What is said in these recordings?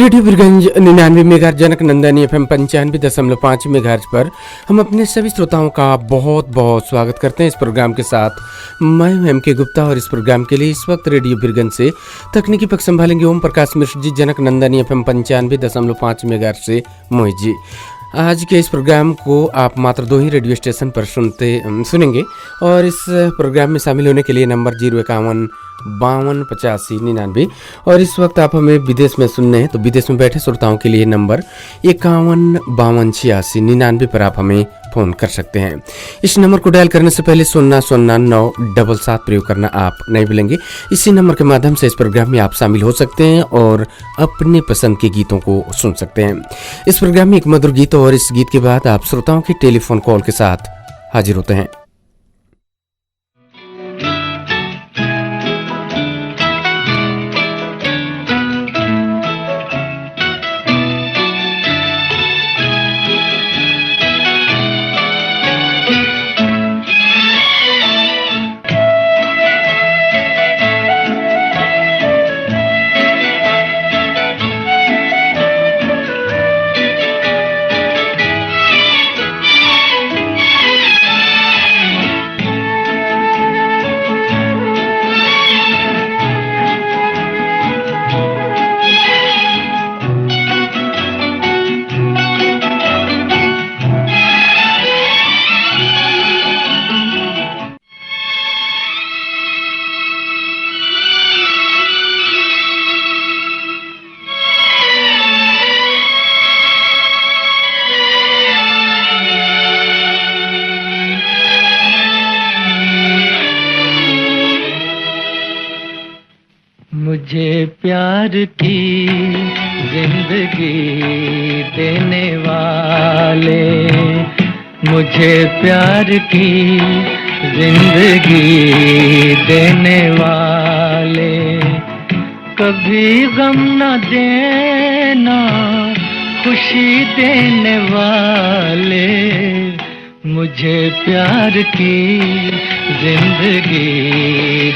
Radio Birgunj 99 megahertz जनक Nandini FM 95.5 megahertz पर हम अपने सभी श्रोताओं का बहुत बहुत स्वागत करते हैं इस प्रोग्राम के साथ। मैं हूं एम के गुप्ता और इस प्रोग्राम के लिए इस वक्त रेडियो बीरगंज से तकनीकी पक्ष संभालेंगे ओम प्रकाश मिश्र जी, जनक नंदनी FM 95.5 मेगाहर्ट्ज से मोहित जी। आज के इस प्रोग्राम को आप मात्र 2 ही रेडियो स्टेशन पर सुनेंगे और इस प्रोग्राम में शामिल होने के लिए नंबर 051 52 85 99 और इस वक्त आप हमें विदेश में सुन रहे हैं तो विदेश में बैठे श्रोताओं के लिए नंबर 51 52 86 99 पर आप हमें फ़ोन कर सकते हैं। इस नंबर को डायल करने से पहले 000977 प्रयोग करना आप नहीं भूलेंगे। इसी नंबर के माध्यम से इस प्रोग्राम में आप शामिल हो सकते हैं और अपने पसंद के गीतों को सुन सकते हैं। इस प्रोग्राम में एक मधुर गीत और इस गीत के बाद आप श्रोताओं के टेलीफोन कॉल के साथ हाजिर होते हैं। मुझे प्यार की जिंदगी देने वाले, मुझे प्यार की जिंदगी देने वाले, कभी गम न देना खुशी देने वाले, मुझे प्यार की जिंदगी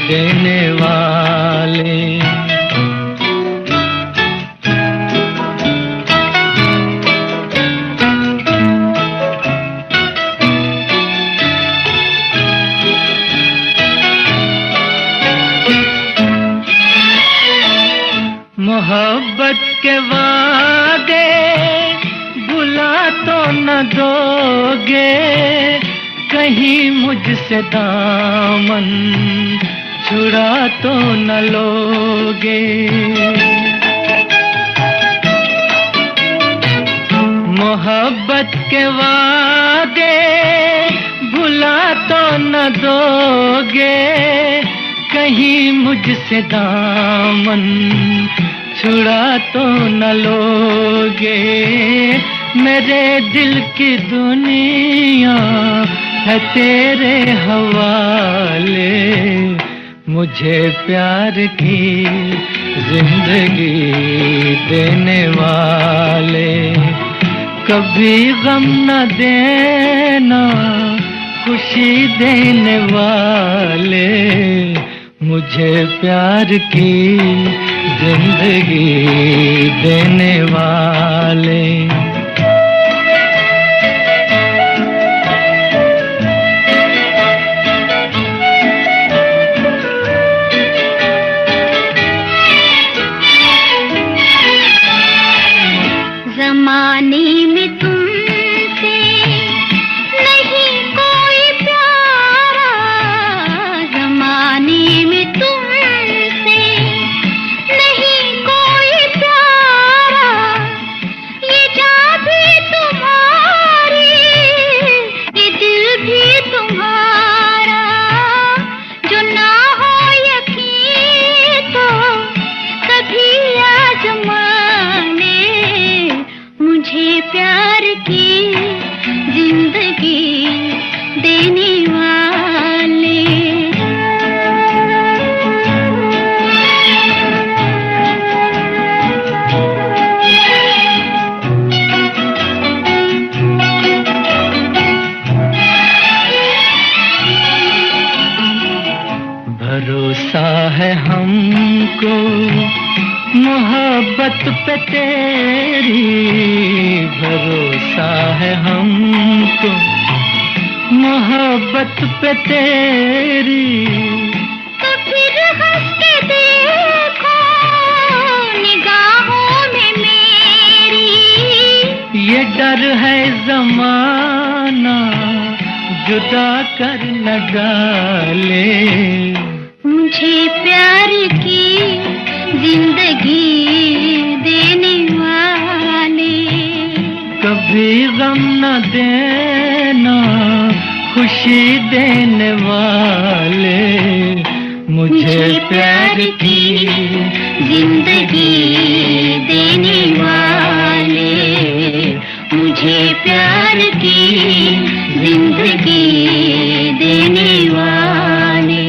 देने वाले। मोहब्बत के वादे भुला तो न दोगे, कहीं मुझसे दामन छुड़ा तो न लोगे। मोहब्बत के वादे भुला तो न दोगे, कहीं मुझसे दामन छुड़ा तो न लोगे। मेरे दिल की दुनिया है तेरे हवाले, मुझे प्यार की जिंदगी देने वाले, कभी गम न देना खुशी देने वाले, मुझे प्यार की जिंदगी देने वाले। ज़माने में तुमसे नहीं कोई प्यारा, ज़माने में तुमसे नहीं कोई प्यारा, ये जान भी तुम्हारी, ये दिल भी तुम्हारा, जो ना हो यकीन तो कभी आज़माने, मुझे प्यार की जिंदगी देने वाले। भरोसा है हमको मोहब्बत पे तेरी भरोसा है हमको, मोहब्बत पे तेरी। तो फिर हंस के देखो निगाहों में मेरी, ये डर है ज़माना जुदा कर न डाले। मुझे प्यार की जिंदगी देने वाले, कभी गम न देना खुशी देने वाले। मुझे प्यार की जिंदगी देने वाले, मुझे प्यार की जिंदगी देने वाले।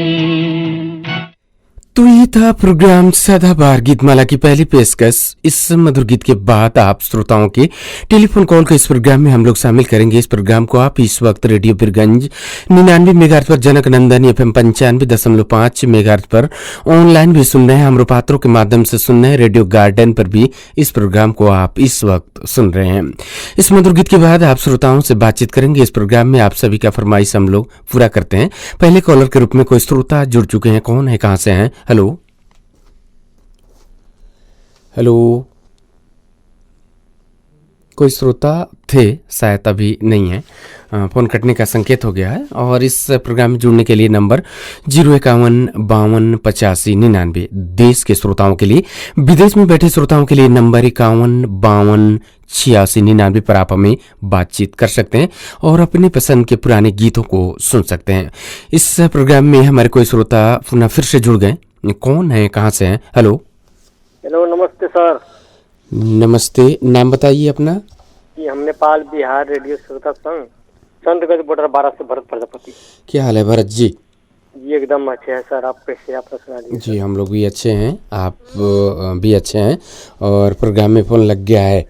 तो ये था प्रोग्राम सदाबहार गीतमाला की पहली पेशकश। इस मधुर गीत के बाद आप श्रोताओं के टेलीफोन कॉल को इस प्रोग्राम में हम लोग शामिल करेंगे। इस प्रोग्राम को आप इस वक्त रेडियो बीरगंज 99 मेगाहर्ट्ज पर, जनक नंदन FM 95.5 मेगाहर्ट्ज पर ऑनलाइन भी सुन रहे हैं, हम पात्रों के माध्यम से सुन रहे हैं, रेडियो गार्डन पर भी इस प्रोग्राम को आप इस वक्त सुन रहे हैं। इस मधुर गीत के बाद आप श्रोताओं से बातचीत करेंगे। इस प्रोग्राम में आप सभी का फरमाइश हम लोग पूरा करते हैं। पहले कॉलर के रूप में कोई श्रोता जुड़ चुके हैं, कौन है, कहां से हैं? हेलो हेलो, कोई श्रोता थे, शायद अभी नहीं है, फोन कटने का संकेत हो गया है। और इस प्रोग्राम में जुड़ने के लिए नंबर 051-52-85-99, देश के श्रोताओं के लिए। विदेश में बैठे श्रोताओं के लिए नंबर 51-52-86-99 पर आप हमें बातचीत कर सकते हैं और अपनी पसंद के पुराने गीतों को सुन सकते हैं। इस प्रोग्राम में हमारे कोई श्रोता पुनः फिर से जुड़ गए, कौन है, कहाँ से हैं? हेलो हेलो, नमस्ते सर। नमस्ते, नाम बताइए अपना। जी, हम नेपाल बिहार रेडियो श्रोता संघ संतगंज बॉर्डर 12 से भरत प्रजापति। क्या हाल है भरत जी? जी एकदम अच्छे हैं सर, आप कैसे, आप सुना दीजिए। जी हम लोग भी अच्छे हैं, आप भी अच्छे हैं और प्रोग्राम में फोन लग गया है।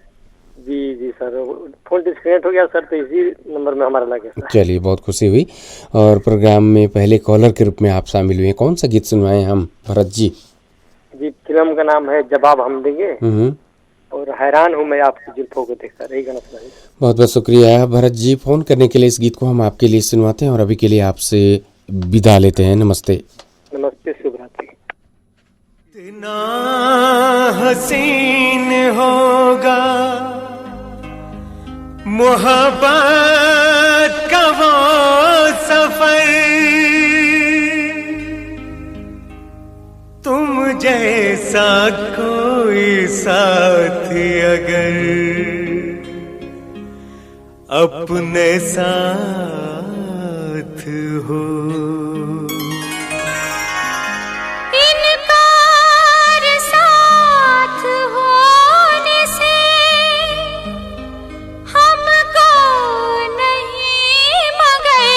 जी जी सर, फोन डिस्कनेक्ट हो गया सर, तो इसी नंबर में हमारा लगे सर। चलिए, बहुत खुशी हुई। और प्रोग्राम में पहले कॉलर के रूप में आप शामिल हुए, कौन सा गीत सुनवाएं हम भरत जी? जी, फिल्म का नाम है जवाब हम देंगे और हैरान हूँ मैं आपकी जुल्फों को देख सर, यही गाना सुनाइए। बहुत बहुत शुक्रिया भरत जी फोन करने के लिए। इस गीत को हम आपके लिए सुनवाते हैं और अभी के लिए आपसे विदा लेते हैं। नमस्ते। नमस्ते, शुभ रात्रि। इतना हसीन होगा मोहब्बत का वो सफर, तुम जैसा कोई साथी अगर अपने साथ हो। इनकार साथ होने से हमको नहीं, मगर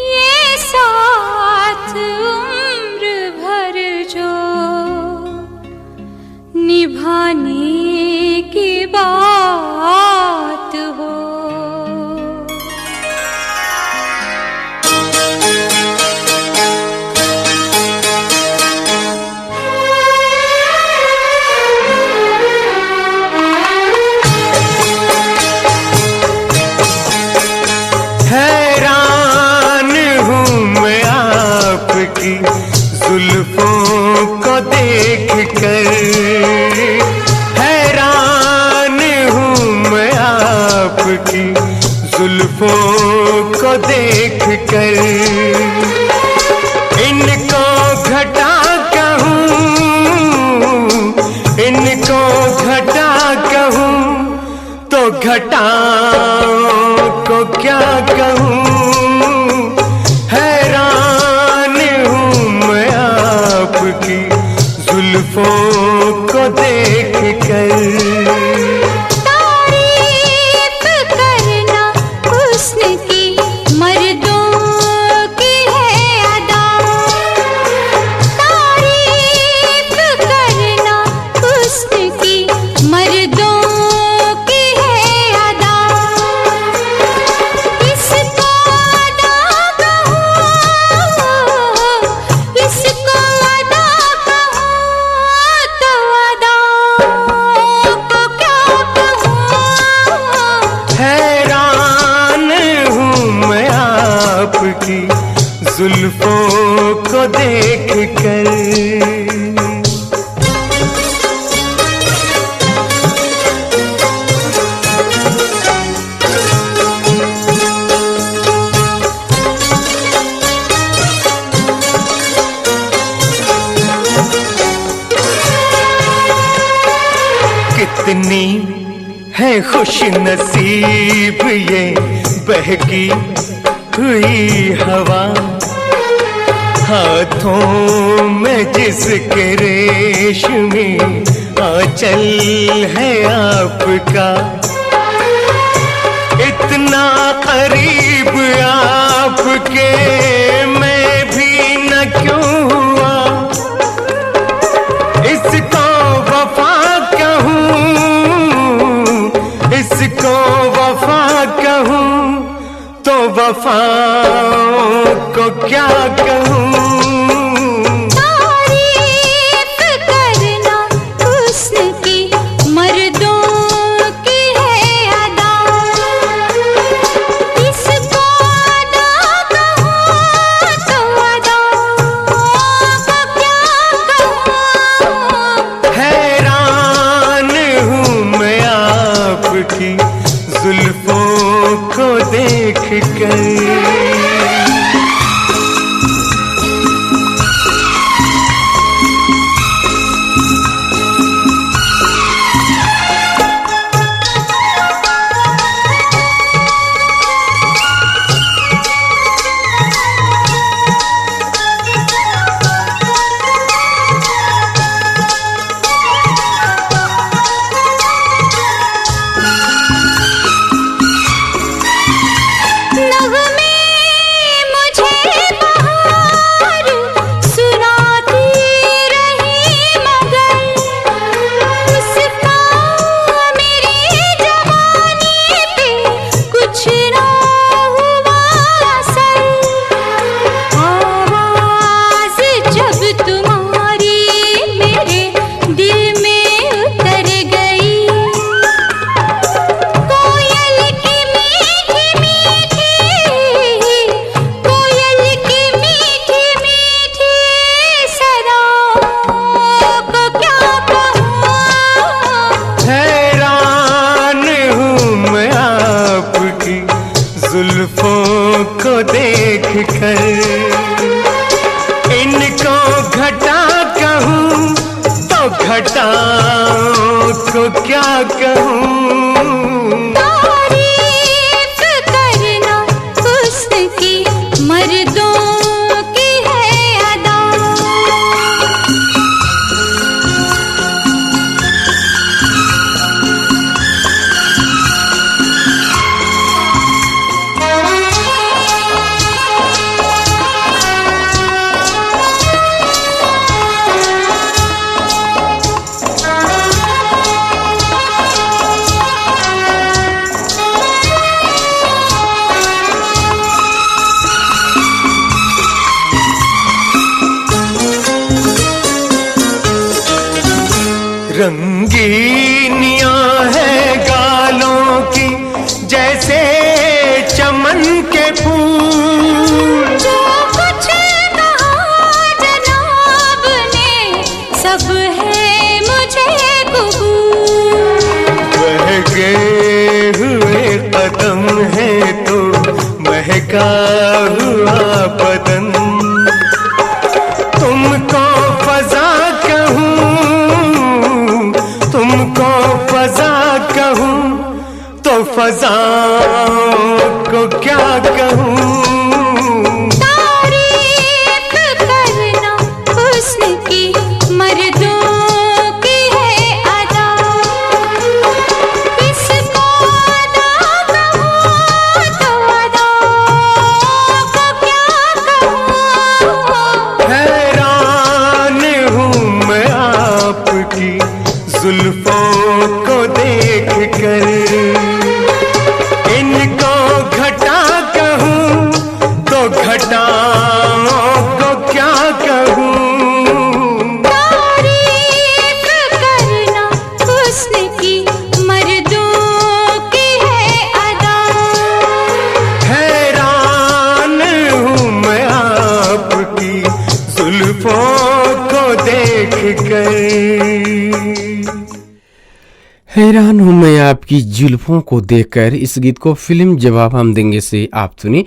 ये साथ उम्र भर जो निभाने की बात हो। हैरान हूँ मैं आपकी जुल्फों को देख कर, हैरान हूँ मैं आपकी जुल्फों को देख कर। इनको घटा कहूँ, इनको घटा कहूँ तो घटाओं को क्या कहूँ। हैरान हूँ मैं आपकी जुल्फों को देख कर। तारीफ करना हुस्न की मर्दों की है अदा, तारीफ करना हुस्न की मर्दों की है अदा। इसको अदा कहूँ, इसको अदा कहूँ कितनी है खुश नसीब ये बहकी हुई हवा, हाथों में जिसके रेशमी आंचल है आपका, इतना करीब आपके मैं भी न क्यों हुआ, इसको वफा कहूँ, इसको वफा कहूँ तो वफाओं को क्या कहूँ। तारीफ करना हुस्न की मर्दों की है अदा, इसको अदा कहूँ तो अदा को क्या कहूँ। हैरान हूँ मैं आपकी जुल्फों को देख कर। जुल्फों को देख कर इनको घटा कहूँ तो घटाओं को क्या कहूँ। तारीफ करना हुस्न की मर्दों की है अदा, रंगीनियां है गालों की जैसे चमन के फूल, जो कुछ कहा जनाब ने सब है मुझे कबूल। बहके हुए कदम है तो महका हुआ बदन, तुमको फजा कहूँ, तुमको फजा कहूँ तो फजाओं को क्या कहूँ। तारीफ करना हुस्न की मर्दों की है अदा, इसको अदा कहूँ तो अदा को क्या कहूँ। हैरान हूँ मैं आपकी जुल्फों को देख कर, इनको घटा कहूँ तो घटाओं को क्या कहूँ। तारीफ करना हुस्न की मर्दों की है अदा, हैरान हूँ मैं आपकी जुल्फों को देख कर। हैरान हूं मैं आपकी जुल्फों को देखकर। इस गीत को फिल्म जवाब हम देंगे से आप सुने।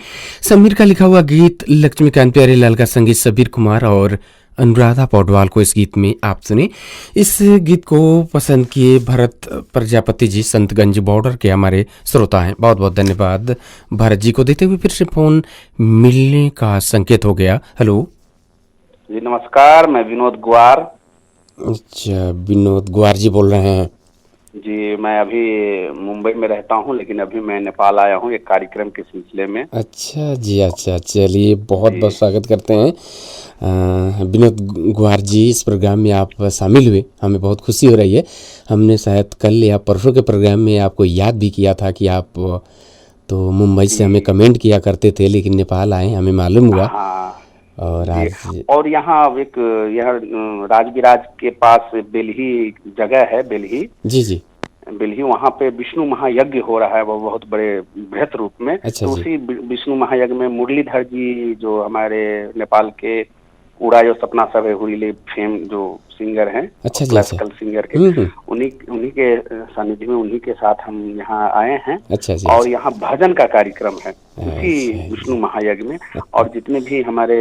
समीर का लिखा हुआ गीत, लक्ष्मीकांत प्यारेलाल का संगीत, सबीर कुमार और अनुराधा पौडवाल को इस गीत में आप सुने। इस गीत को पसंद किए भरत प्रजापति जी, संतगंज बॉर्डर के हमारे श्रोता हैं। बहुत बहुत धन्यवाद भरत जी को देते हुए फिर से फोन मिलने का संकेत हो गया। हेलो जी नमस्कार, मैं विनोद गुआर। अच्छा, विनोद गुआर जी बोल रहे हैं? जी मैं अभी मुंबई में रहता हूँ, लेकिन अभी मैं नेपाल आया हूँ एक कार्यक्रम के सिलसिले में। अच्छा जी, अच्छा, चलिए बहुत बहुत स्वागत करते हैं विनोद गुआर जी। इस प्रोग्राम में आप शामिल हुए, हमें बहुत खुशी हो रही है। हमने शायद कल या परसों के प्रोग्राम में आपको याद भी किया था कि आप तो मुंबई से हमें कमेंट किया करते थे, लेकिन नेपाल आए हमें मालूम हुआ। हाँ और आज और यहाँ एक यह राजगिराज के पास बेल्ही जगह है, बेल्ही जी, बेल्ही, वहाँ पे विष्णु महायज्ञ हो रहा है, वो बहुत बड़े बृहत रूप में। अच्छा तो जी। उसी विष्णु महायज्ञ में मुरलीधर जी जो हमारे नेपाल के उड़ा जो सपना सब है हुईले फेम जो सिंगर हैं, अच्छा जी, क्लासिकल सिंगर के, हम्म। उन्हीं के सानिध्य में, उन्हीं के साथ हम यहाँ आए हैं। अच्छा जी, और यहाँ भजन का कार्यक्रम है उसी अच्छा। विष्णु महायज्ञ में। और जितने भी हमारे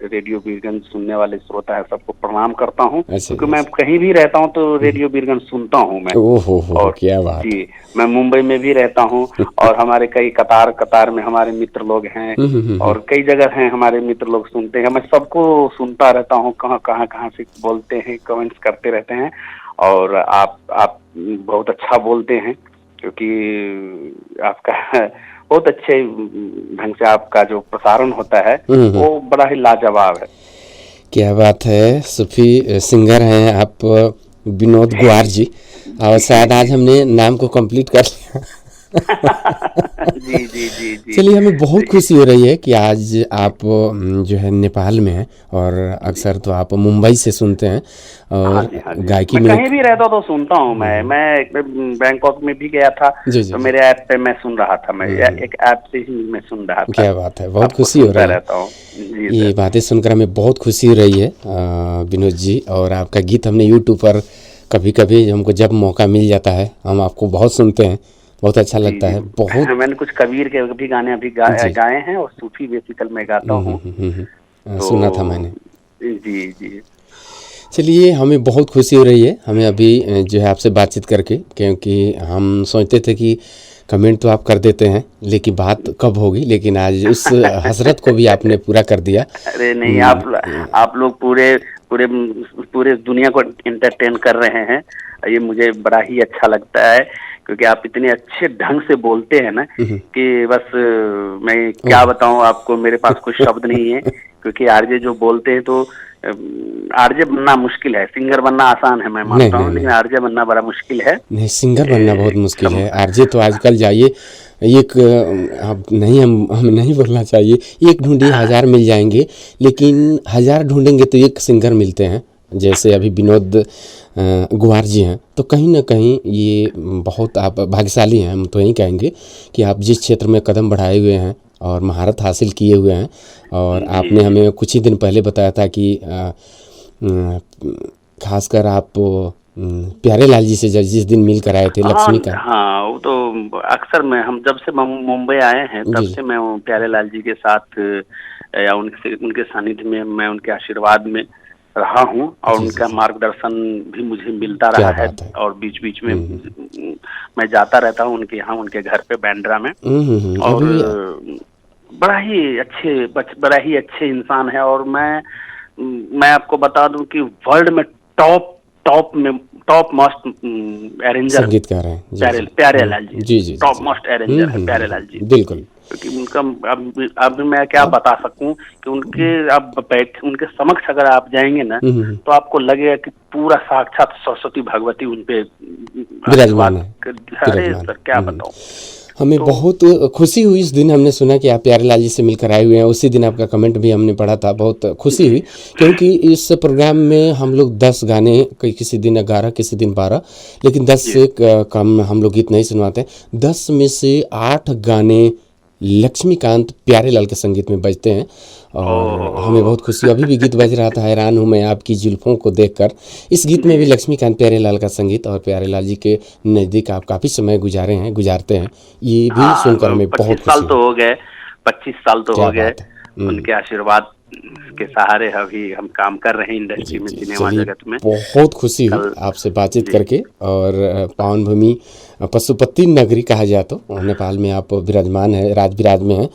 रेडियो बीरगंज सुनने वाले श्रोता है सबको प्रणाम करता हूँ, अच्छा क्योंकि जी, मैं कहीं भी रहता हूँ तो रेडियो बीरगंज सुनता हूँ मैं। ओहो और क्या बात। जी मैं मुंबई में भी रहता हूँ और हमारे कई कतार में हमारे मित्र लोग हैं और कई जगह हैं हमारे मित्र लोग सुनते हैं। मैं सबको सुनता रहता हूँ, कहाँ से बोलते हैं, कमेंट्स करते रहते हैं। और आप बहुत अच्छा बोलते हैं, क्योंकि आपका बहुत अच्छे ढंग से आपका जो प्रसारण होता है वो बड़ा ही लाजवाब है। क्या बात है, सूफी सिंगर हैं आप विनोद गुआर जी, और शायद आज हमने नाम को कंप्लीट कर लिया। जी। चलिए, हमें बहुत खुशी हो रही है कि आज आप जो है नेपाल में हैं, और अक्सर तो आप मुंबई से सुनते हैं और हाँ जी। गायकी मैं में कहीं भी रहता तो सुनता हूँ। मैं बैंकॉक में भी गया था तो मेरे ऐप पे मैं सुन रहा था, मैं एक ऐप से ही मैं सुन रहा था। क्या बात है, बहुत खुशी हो रही है। ये बातें सुनकर हमें बहुत खुशी हो रही है विनोद जी। और आपका गीत हमने यूट्यूब पर कभी कभी हमको जब मौका मिल जाता है हम आपको बहुत सुनते हैं, बहुत अच्छा लगता है। बहुत मैंने कुछ कबीर के भी गाने अभी गाए हैं और सूफी बेसिकल में गाता हूँ। सुना था मैंने। जी। चलिए, हमें बहुत खुशी हो रही है हमें अभी जो है आपसे बातचीत करके, क्योंकि हम सोचते थे कि कमेंट तो आप कर देते हैं लेकिन बात कब होगी, लेकिन आज उस हसरत को भी आपने पूरा कर दिया। अरे नहीं, आप लोग पूरे दुनिया को एंटरटेन कर रहे हैं, ये मुझे बड़ा ही अच्छा लगता है, क्योंकि आप इतने अच्छे ढंग से बोलते हैं ना कि बस मैं क्या बताऊं आपको, मेरे पास कोई शब्द नहीं है। क्योंकि आरजे जो बोलते हैं तो आरजे बनना मुश्किल है, सिंगर बनना आसान है मैं मानता हूँ, लेकिन आरजे बनना बड़ा मुश्किल है। नहीं, सिंगर बनना बहुत मुश्किल है। आरजे तो आजकल जाइए एक नहीं, हम नहीं बोलना चाहिए, एक ढूंढिए 1000 मिल जाएंगे, लेकिन 1000 ढूंढेंगे तो एक सिंगर मिलते हैं। जैसे अभी विनोद गुआर जी हैं, तो कहीं ना कहीं ये बहुत आप भाग्यशाली हैं, हम तो यही कहेंगे कि आप जिस क्षेत्र में कदम बढ़ाए हुए हैं और महारत हासिल किए हुए हैं। और आपने हमें कुछ ही दिन पहले बताया था कि खासकर आप प्यारे लाल जी से जिस दिन मिल कर आए थे लक्ष्मीकांत। हाँ, वो तो अक्सर हम जब से मुंबई आए हैं तब से मैं प्यारे लाल जी के साथ या उनके सानिध्य में, मैं उनके आशीर्वाद में रहा हूँ और उनका मार्गदर्शन भी मुझे मिलता रहा है। और बीच बीच में मैं जाता रहता हूँ उनके यहाँ, उनके घर पे बैंड्रा में। और बड़ा ही अच्छे इंसान है। और मैं आपको बता दूं कि वर्ल्ड में टॉप मोस्ट अरेंजर संगीतकार हैं प्यारे लाल जी। जी, टॉप मोस्ट अरेंजर है प्यारे लाल जी, बिल्कुल। क्योंकि उनका अब मैं क्या बता सकूं कि उनके समक्ष अगर आप जाएंगे ना तो आपको लगेगा कि पूरा साक्षात सरस्वती भगवती उनपे विराजमान है। अरे सर क्या बताऊं। हमें बहुत खुशी हुई इस दिन हमने सुना कि आप प्यारे लाल जी से मिलकर आए हुए हैं। उसी दिन आपका कमेंट भी हमने पढ़ा था, बहुत खुशी हुई, क्योंकि इस प्रोग्राम में हम लोग 10 गाने, किसी दिन 11, किसी दिन 12, लेकिन 10 से कम हम लोग गीत नहीं सुनवाते। 10 में से 8 गाने लक्ष्मीकांत प्यारे लाल के संगीत में बजते हैं और हमें बहुत खुशी। अभी भी गीत बज रहा था, हैरान हूँ मैं आपकी जुल्फों को देखकर। इस गीत में भी लक्ष्मीकांत प्यारे लाल का संगीत, और प्यारे लाल जी के नज़दीक आप काफ़ी समय गुजारते हैं, ये भी सुनकर हमें बहुत खुशी। 25 साल तो हो गए उनके आशीर्वाद के सहारे अभी हम काम कर रहे हैं इंडस्ट्री में, सिनेमा चलिए, जगत में। बहुत खुशी हुई आपसे बातचीत करके। और पावन भूमि पशुपति नगरी कहा जाए तो नेपाल में आप विराजमान है, राजविराज में है।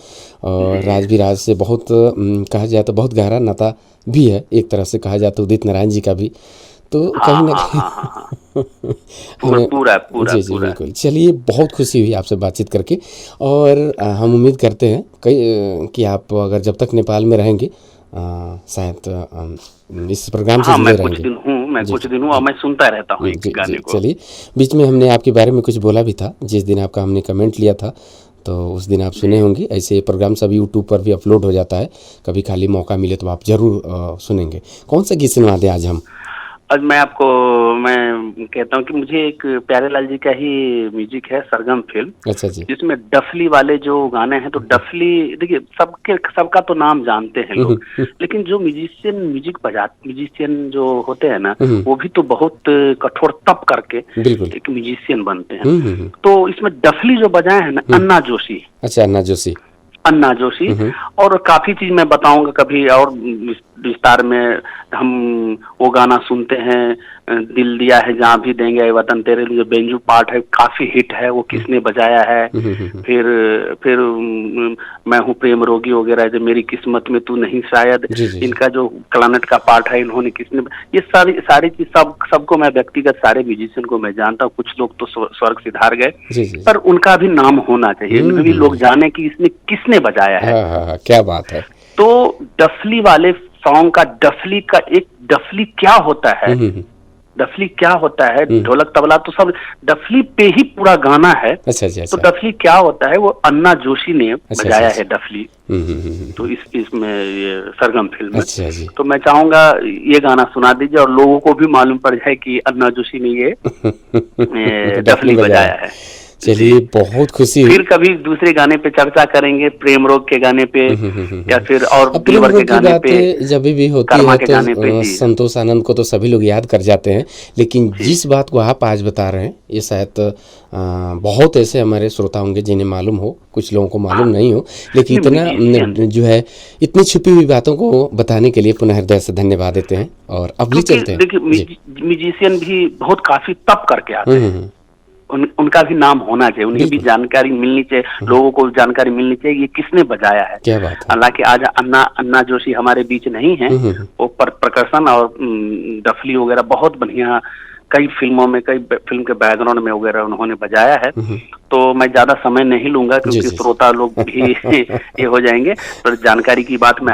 और राजविराज से बहुत कहा जाए तो बहुत गहरा नाता भी है, एक तरह से कहा जाए तो उदित नारायण जी का भी। तो कहीं ना कहीं पूरा जी जी बिल्कुल। चलिए, बहुत खुशी हुई आपसे बातचीत करके। और हम उम्मीद करते हैं कि आप अगर जब तक नेपाल में रहेंगे शायद इस प्रोग्राम से जुड़े रहेंगे। कुछ दिन हूँ और मैं सुनता रहता हूँ गाने को। चलिए, बीच में हमने आपके बारे में कुछ बोला भी था, जिस दिन आपका हमने कमेंट लिया था तो उस दिन आप सुने होंगे। ऐसे प्रोग्राम सब यूट्यूब पर भी अपलोड हो जाता है, कभी खाली मौका मिले तो आप जरूर सुनेंगे। कौन सा गीत सुनवा दें आज हम? आज मैं कहता हूँ कि मुझे एक प्यारेलाल जी का ही म्यूजिक है, सरगम फिल्म। अच्छा जी। जिसमें डफली वाले जो गाने हैं, तो डफली देखिए सबका तो नाम जानते हैं लोग, लेकिन जो म्यूजिशियन जो होते हैं ना, वो भी तो बहुत कठोर तप करके एक म्यूजिशियन बनते हैं। तो इसमें डफली जो बजाए हैं ना, अन्ना जोशी। अच्छा, अन्ना जोशी। और काफी चीज मैं बताऊंगा कभी और विस्तार में। हम वो गाना सुनते हैं, दिल दिया है जहाँ भी देंगे वतन तेरे लिए, जो बेंजू पार्ट है काफी हिट है, वो किसने बजाया है। फिर मैं हूँ प्रेम रोगी वगैरह, जो मेरी किस्मत में तू नहीं शायद, इनका जो क्लानेट का पार्ट है, इन्होंने किसने, ये सारी चीज सबको मैं व्यक्तिगत सारे म्यूजिशियन को मैं जानता हूँ। कुछ लोग तो स्वर्ग सिधार गए, पर उनका भी नाम होना चाहिए, इनमें भी लोग जाने कि इसने किसने बजाया है। क्या बात है। तो डफली वाले सॉन्ग का डफली क्या होता है, डफली क्या होता है, ढोलक तबला तो सब डफली पे ही पूरा गाना है। अच्छा जी, तो डफली क्या होता है, वो अन्ना जोशी ने बजाया है डफली। तो इसमें ये सरगम फिल्म है। तो मैं चाहूंगा ये गाना सुना दीजिए और लोगों को भी मालूम पड़ जाए कि अन्ना जोशी ने ये डफली बजाया है। चलिए, बहुत खुशी हुई। फिर कभी दूसरे गाने पे चर्चा करेंगे, प्रेम रोग के गाने पे या फिर और दिलवर के गाने पे। जब भी होती है तो संतोष आनंद को तो सभी लोग याद कर जाते हैं, लेकिन जिस बात को आप आज बता रहे हैं, ये शायद बहुत ऐसे हमारे श्रोता होंगे जिन्हें मालूम हो, कुछ लोगों को मालूम नहीं हो। लेकिन इतना जो है, इतनी छुपी हुई बातों को बताने के लिए पुनः हृदय से धन्यवाद देते हैं। और अब भी चलते हैं। देखिए, म्यूजिशियन भी बहुत काफी तप करके आते हैं, उनका भी नाम होना चाहिए, उन्हें भी जानकारी मिलनी चाहिए, लोगों को जानकारी मिलनी चाहिए ये किसने बजाया है। क्या बात है। हालांकि आज अन्ना जोशी हमारे बीच नहीं है, वो प्रकर्षण और डफली वगैरह बहुत बढ़िया कई फिल्मों में, कई फिल्म के बैकग्राउंड में वगैरह उन्होंने बजाया है। तो मैं ज्यादा समय नहीं लूंगा क्योंकि श्रोता लोग भी ये हो जाएंगे। तो जानकारी की बात मैं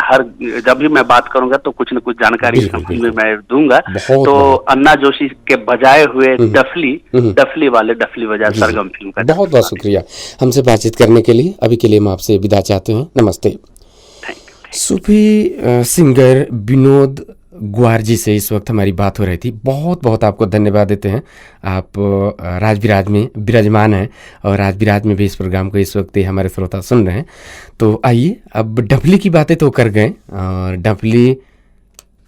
जब भी मैं बात करूंगा तो कुछ न कुछ जानकारी में मैं दूंगा। तो अन्ना जोशी के बजाए हुए डफली वाले डफली बजाए सरगम फिल्म का बहुत बहुत शुक्रिया हमसे बातचीत करने के लिए। अभी के लिए मैं आपसे विदा चाहते हैं, नमस्ते। सूफी सिंगर विनोद ग्वार जी से इस वक्त हमारी बात हो रही थी। बहुत बहुत आपको धन्यवाद देते हैं। आप राजविराज में विराजमान हैं और राजविराज में भी इस प्रोग्राम को इस वक्त हमारे श्रोता सुन रहे हैं। तो आइए, अब डफली की बातें तो कर गए और डफली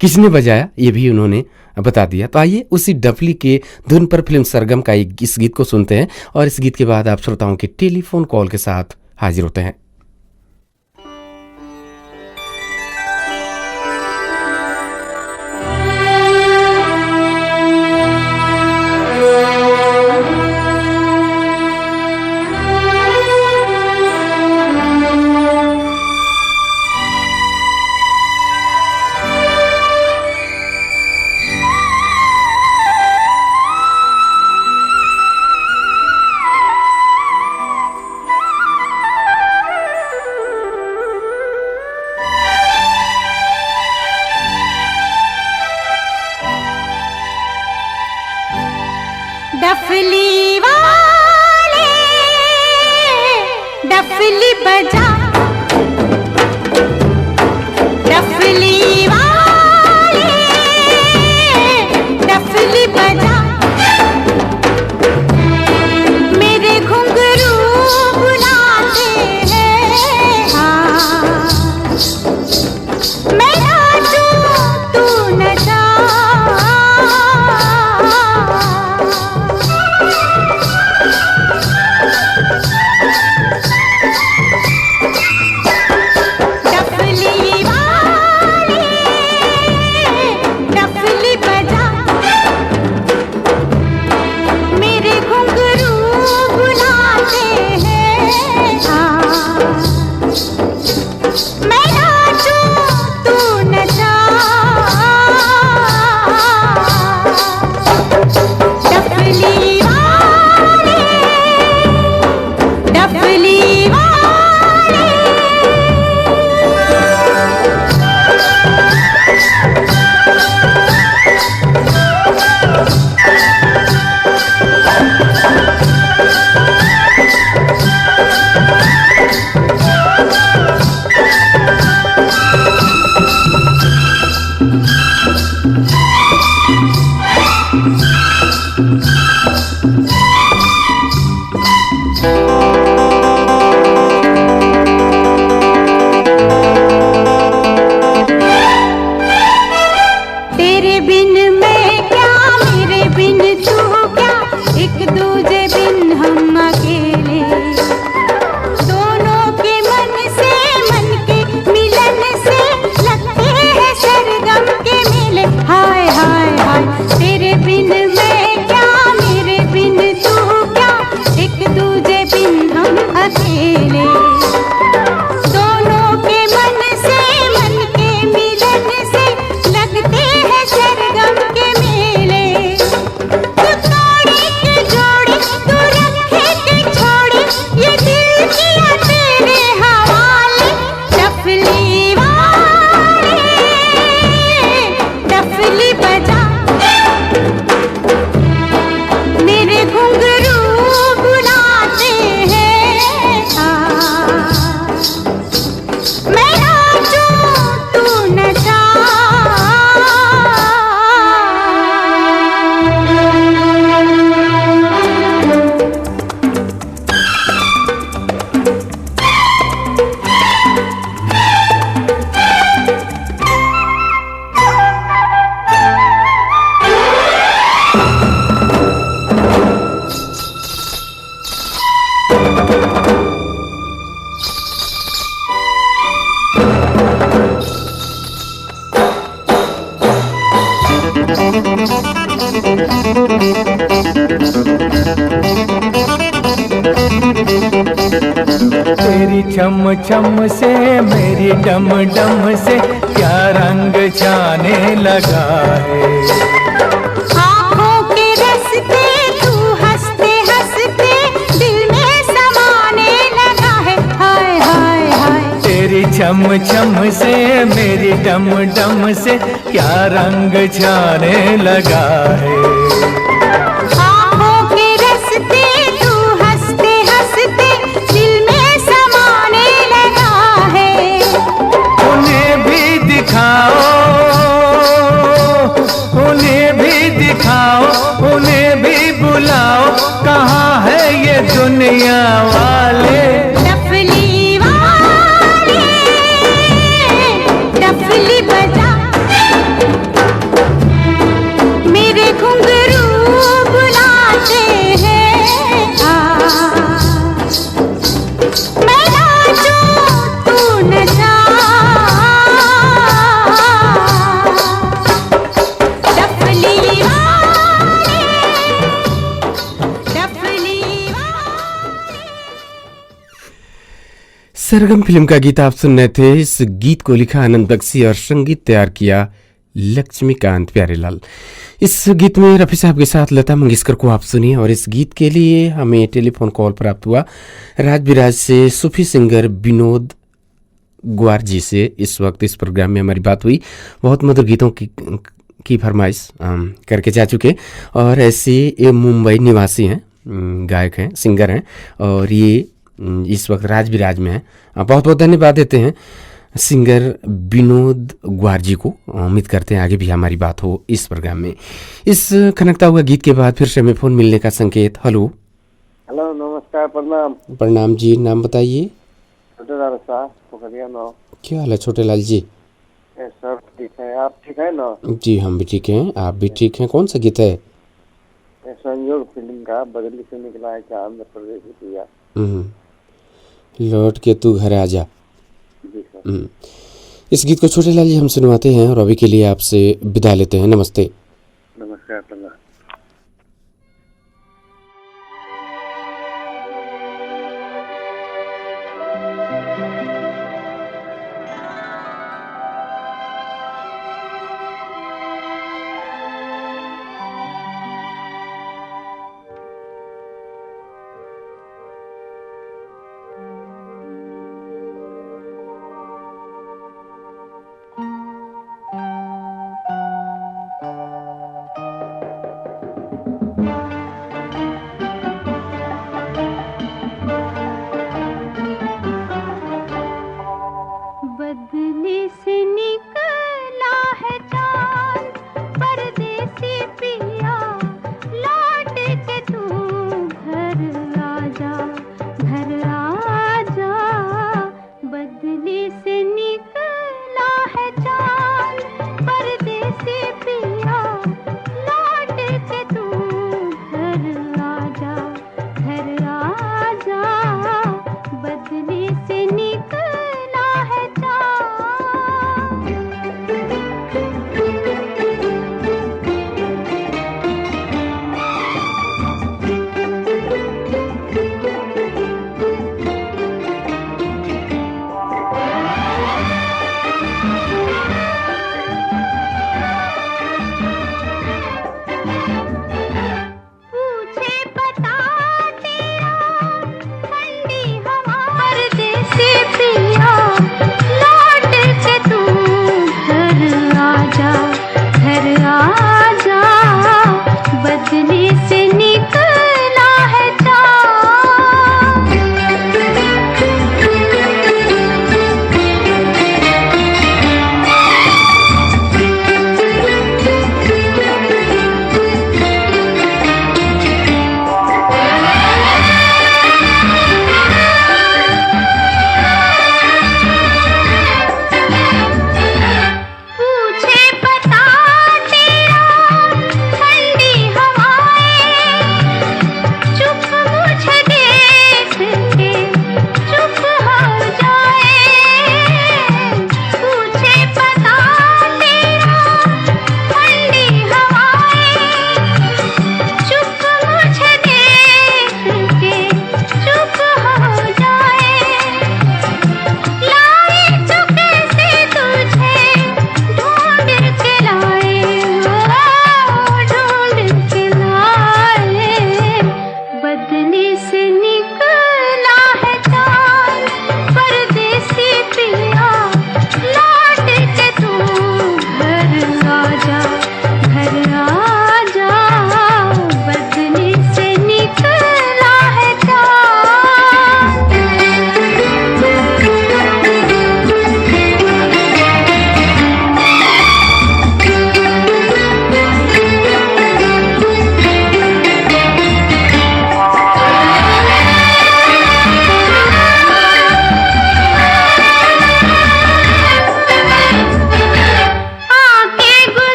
किसने बजाया ये भी उन्होंने बता दिया। तो आइए उसी डफली के धुन पर फिल्म सरगम का इस गीत को सुनते हैं और इस गीत के बाद आप श्रोताओं के टेलीफोन कॉल के साथ हाजिर होते हैं। डफली वाले डफली बजा, डफली वाले डफली बजा, मेरे घुंघरू बुलाते हैं। हाँ, मैं नाचूं तू नचा, डफली वाले तेरे बिन मैं क्या, मेरे बिन तू क्या, एक दूजे बिन हम अकेले। दोनों के मन से मन के मिलन से लगते हैं सरगम के मेले। हाय हाय हाय, तेरे बिन मैं क्या, मेरे बिन तू क्या, एक दूजे बिन हम अकेले। दोनों के मन से मन के मिलन से लगते हैं सरगम के मेले। तू तोड़े के जोड़े, तू रखे के छोड़े, ये दिल किया तेरे हवाले। डफली वाले, डफली बजा, मेरे घुंघरू बुलाते हैं। मैं नाचूं तू नचा। तेरी छम छम से मेरी डम डम से क्या रंग छाने लगा है। आँखों के रस्ते तू हंसते हंसते दिल में समाने लगा है। हाय हाय हाय, तेरी छम छम से मेरी डम डम से क्या रंग छाने लगा है। आँखों के रस्ते तू हंसते हंसते दिल में समाने लगा है। उन्हें भी दिखाओ, उन्हें भी दिखाओ, उन्हें भी बुलाओ, कहाँ है ये दुनिया वाले। डफली वाले, डफली बजा, मेरे घुंघरू बुलाते हैं। मैं नाचूं तू नचा। डफली वाले, डफली वाले। सरगम फिल्म का गीत आप सुन रहे थे। इस गीत को लिखा आनंद बख्शी और संगीत तैयार किया लक्ष्मीकांत प्यारेलाल। इस गीत में रफ़ी साहब के साथ लता मंगेशकर को आप सुनिए। और इस गीत के लिए हमें टेलीफोन कॉल प्राप्त हुआ राज बिराज से सूफी सिंगर विनोद ग्वार जी से। इस वक्त इस प्रोग्राम में हमारी बात हुई, बहुत मधुर गीतों की फरमाइश करके जा चुके। और ऐसे ये मुंबई निवासी हैं, गायक हैं, सिंगर हैं, और ये इस वक्त राज बिराज में हैं। बहुत बहुत धन्यवाद देते हैं सिंगर विनोद ग्वार जी को। उम्मीद करते हैं आगे भी हमारी बात हो इस प्रोग्राम में। इस खनकता हुआ गीत के बाद फिर से हमें फ़ोन मिलने का संकेत। हेलो हेलो, नमस्कार, प्रणाम। प्रणाम जी, नाम बताइए। छोटे लाल साहब पोखरिया नाम। क्या हाल है छोटे लाल जी? सब ठीक है, आप ठीक है ना? जी हम भी ठीक हैं, आप भी ठीक हैं। कौन सा गीत है? संयोग फिल्म का बदली से निकला है क्या, आंध्र प्रदेश दिया। लौट के तू घर आ जा। जी सर। इस गीत को छोटे लाल जी हम सुनवाते हैं और अभी के लिए आपसे विदा लेते हैं। नमस्ते। नमस्कार, प्रणाम।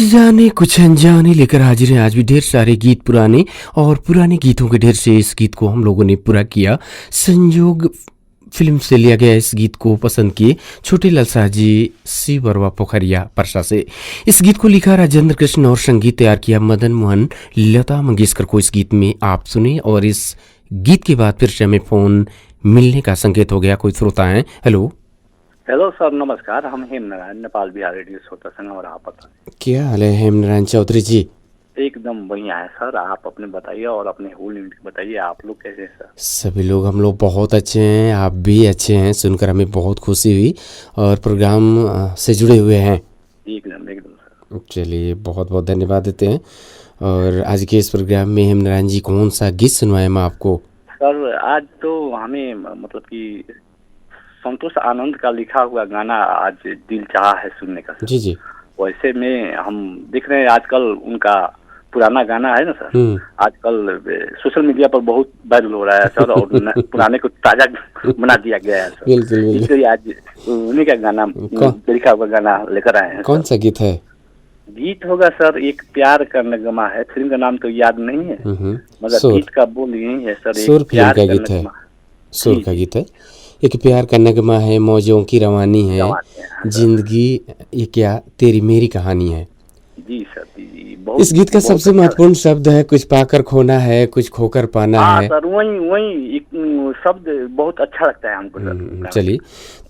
जाने कुछ अनजाने लेकर हाजिर हैं आज भी ढेर सारे गीत पुराने और पुराने गीतों के ढेर से इस गीत को हम लोगों ने पूरा किया। संयोग फिल्म से लिया गया इस गीत को पसंद किए छोटे लाल साहजी सी बरवा पोखरिया परसा से। इस गीत को लिखा राजेंद्र कृष्ण और संगीत तैयार किया मदन मोहन लता मंगेशकर को इस गीत में आप सुने। और इस गीत के बाद फिर से हमें फोन मिलने का संकेत हो गया। कोई श्रोता है। हेलो हेलो सर, नमस्कार। हम हेमनारायण नेपाल बिहार रेडियो श्रोता संघ और आप बताएं क्या हाल है हेमनारायण चौधरी जी? एकदम बढ़िया है सर। आप अपने बताइए और अपने होल यूनिट बताइए, आप लोग कैसे हैं सर? सभी लोग हम लोग बहुत अच्छे हैं, आप भी अच्छे हैं, सुनकर हमें बहुत खुशी हुई और प्रोग्राम से जुड़े हुए हैं। एकदम एकदम सर। चलिए बहुत बहुत धन्यवाद देते हैं। और आज के इस प्रोग्राम में हेमनारायण जी कौन सा गीत सुनवाएं हम आपको? सर आज तो हमें मतलब कि संतोष आनंद का लिखा हुआ गाना आज दिल चाहा है सुनने का सर। जी जी। वैसे में हम देख रहे हैं आजकल उनका पुराना गाना है ना सर, आजकल सोशल मीडिया पर बहुत वायरल हो रहा है सर और पुराने को ताजा बना दिया गया है सर। बिल्कुल इसलिए आज उन्हीं का गाना लिखा हुआ गाना लेकर आए हैं। कौन सा गीत है? गीत होगा सर एक प्यार का नगमा है। फिल्म का नाम तो याद नहीं है मगर गीत का बोल यही है सर। सुर फिल्म का गीत है, सुर का गीत है। एक प्यार का नगमा है, मौजों की रवानी है, जिंदगी ये क्या तेरी मेरी कहानी है। जी सर जी। इस गीत का सबसे महत्वपूर्ण शब्द है कुछ पाकर खोना है, कुछ खोकर पाना है। सर वही शब्द बहुत अच्छा लगता है हमको। चलिए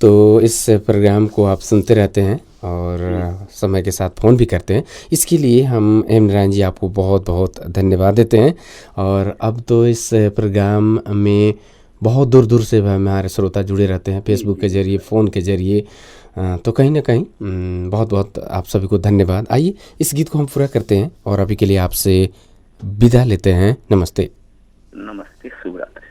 तो इस प्रोग्राम को आप सुनते रहते हैं और समय के साथ फ़ोन भी करते हैं, इसके लिए हम हेमनारायण जी आपको बहुत बहुत धन्यवाद देते हैं। और अब तो इस प्रोग्राम में बहुत दूर दूर से हमारे श्रोता जुड़े रहते हैं, फेसबुक के जरिए, फ़ोन के जरिए, तो कहीं ना कहीं बहुत बहुत आप सभी को धन्यवाद। आइए इस गीत को हम पूरा करते हैं और अभी के लिए आपसे विदा लेते हैं। नमस्ते। नमस्ते, शुभ रात्रि।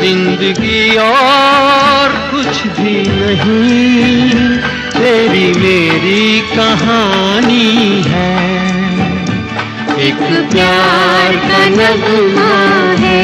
जिंदगी और कुछ भी नहीं, तेरी मेरी कहानी है, एक प्यार का नगमा है।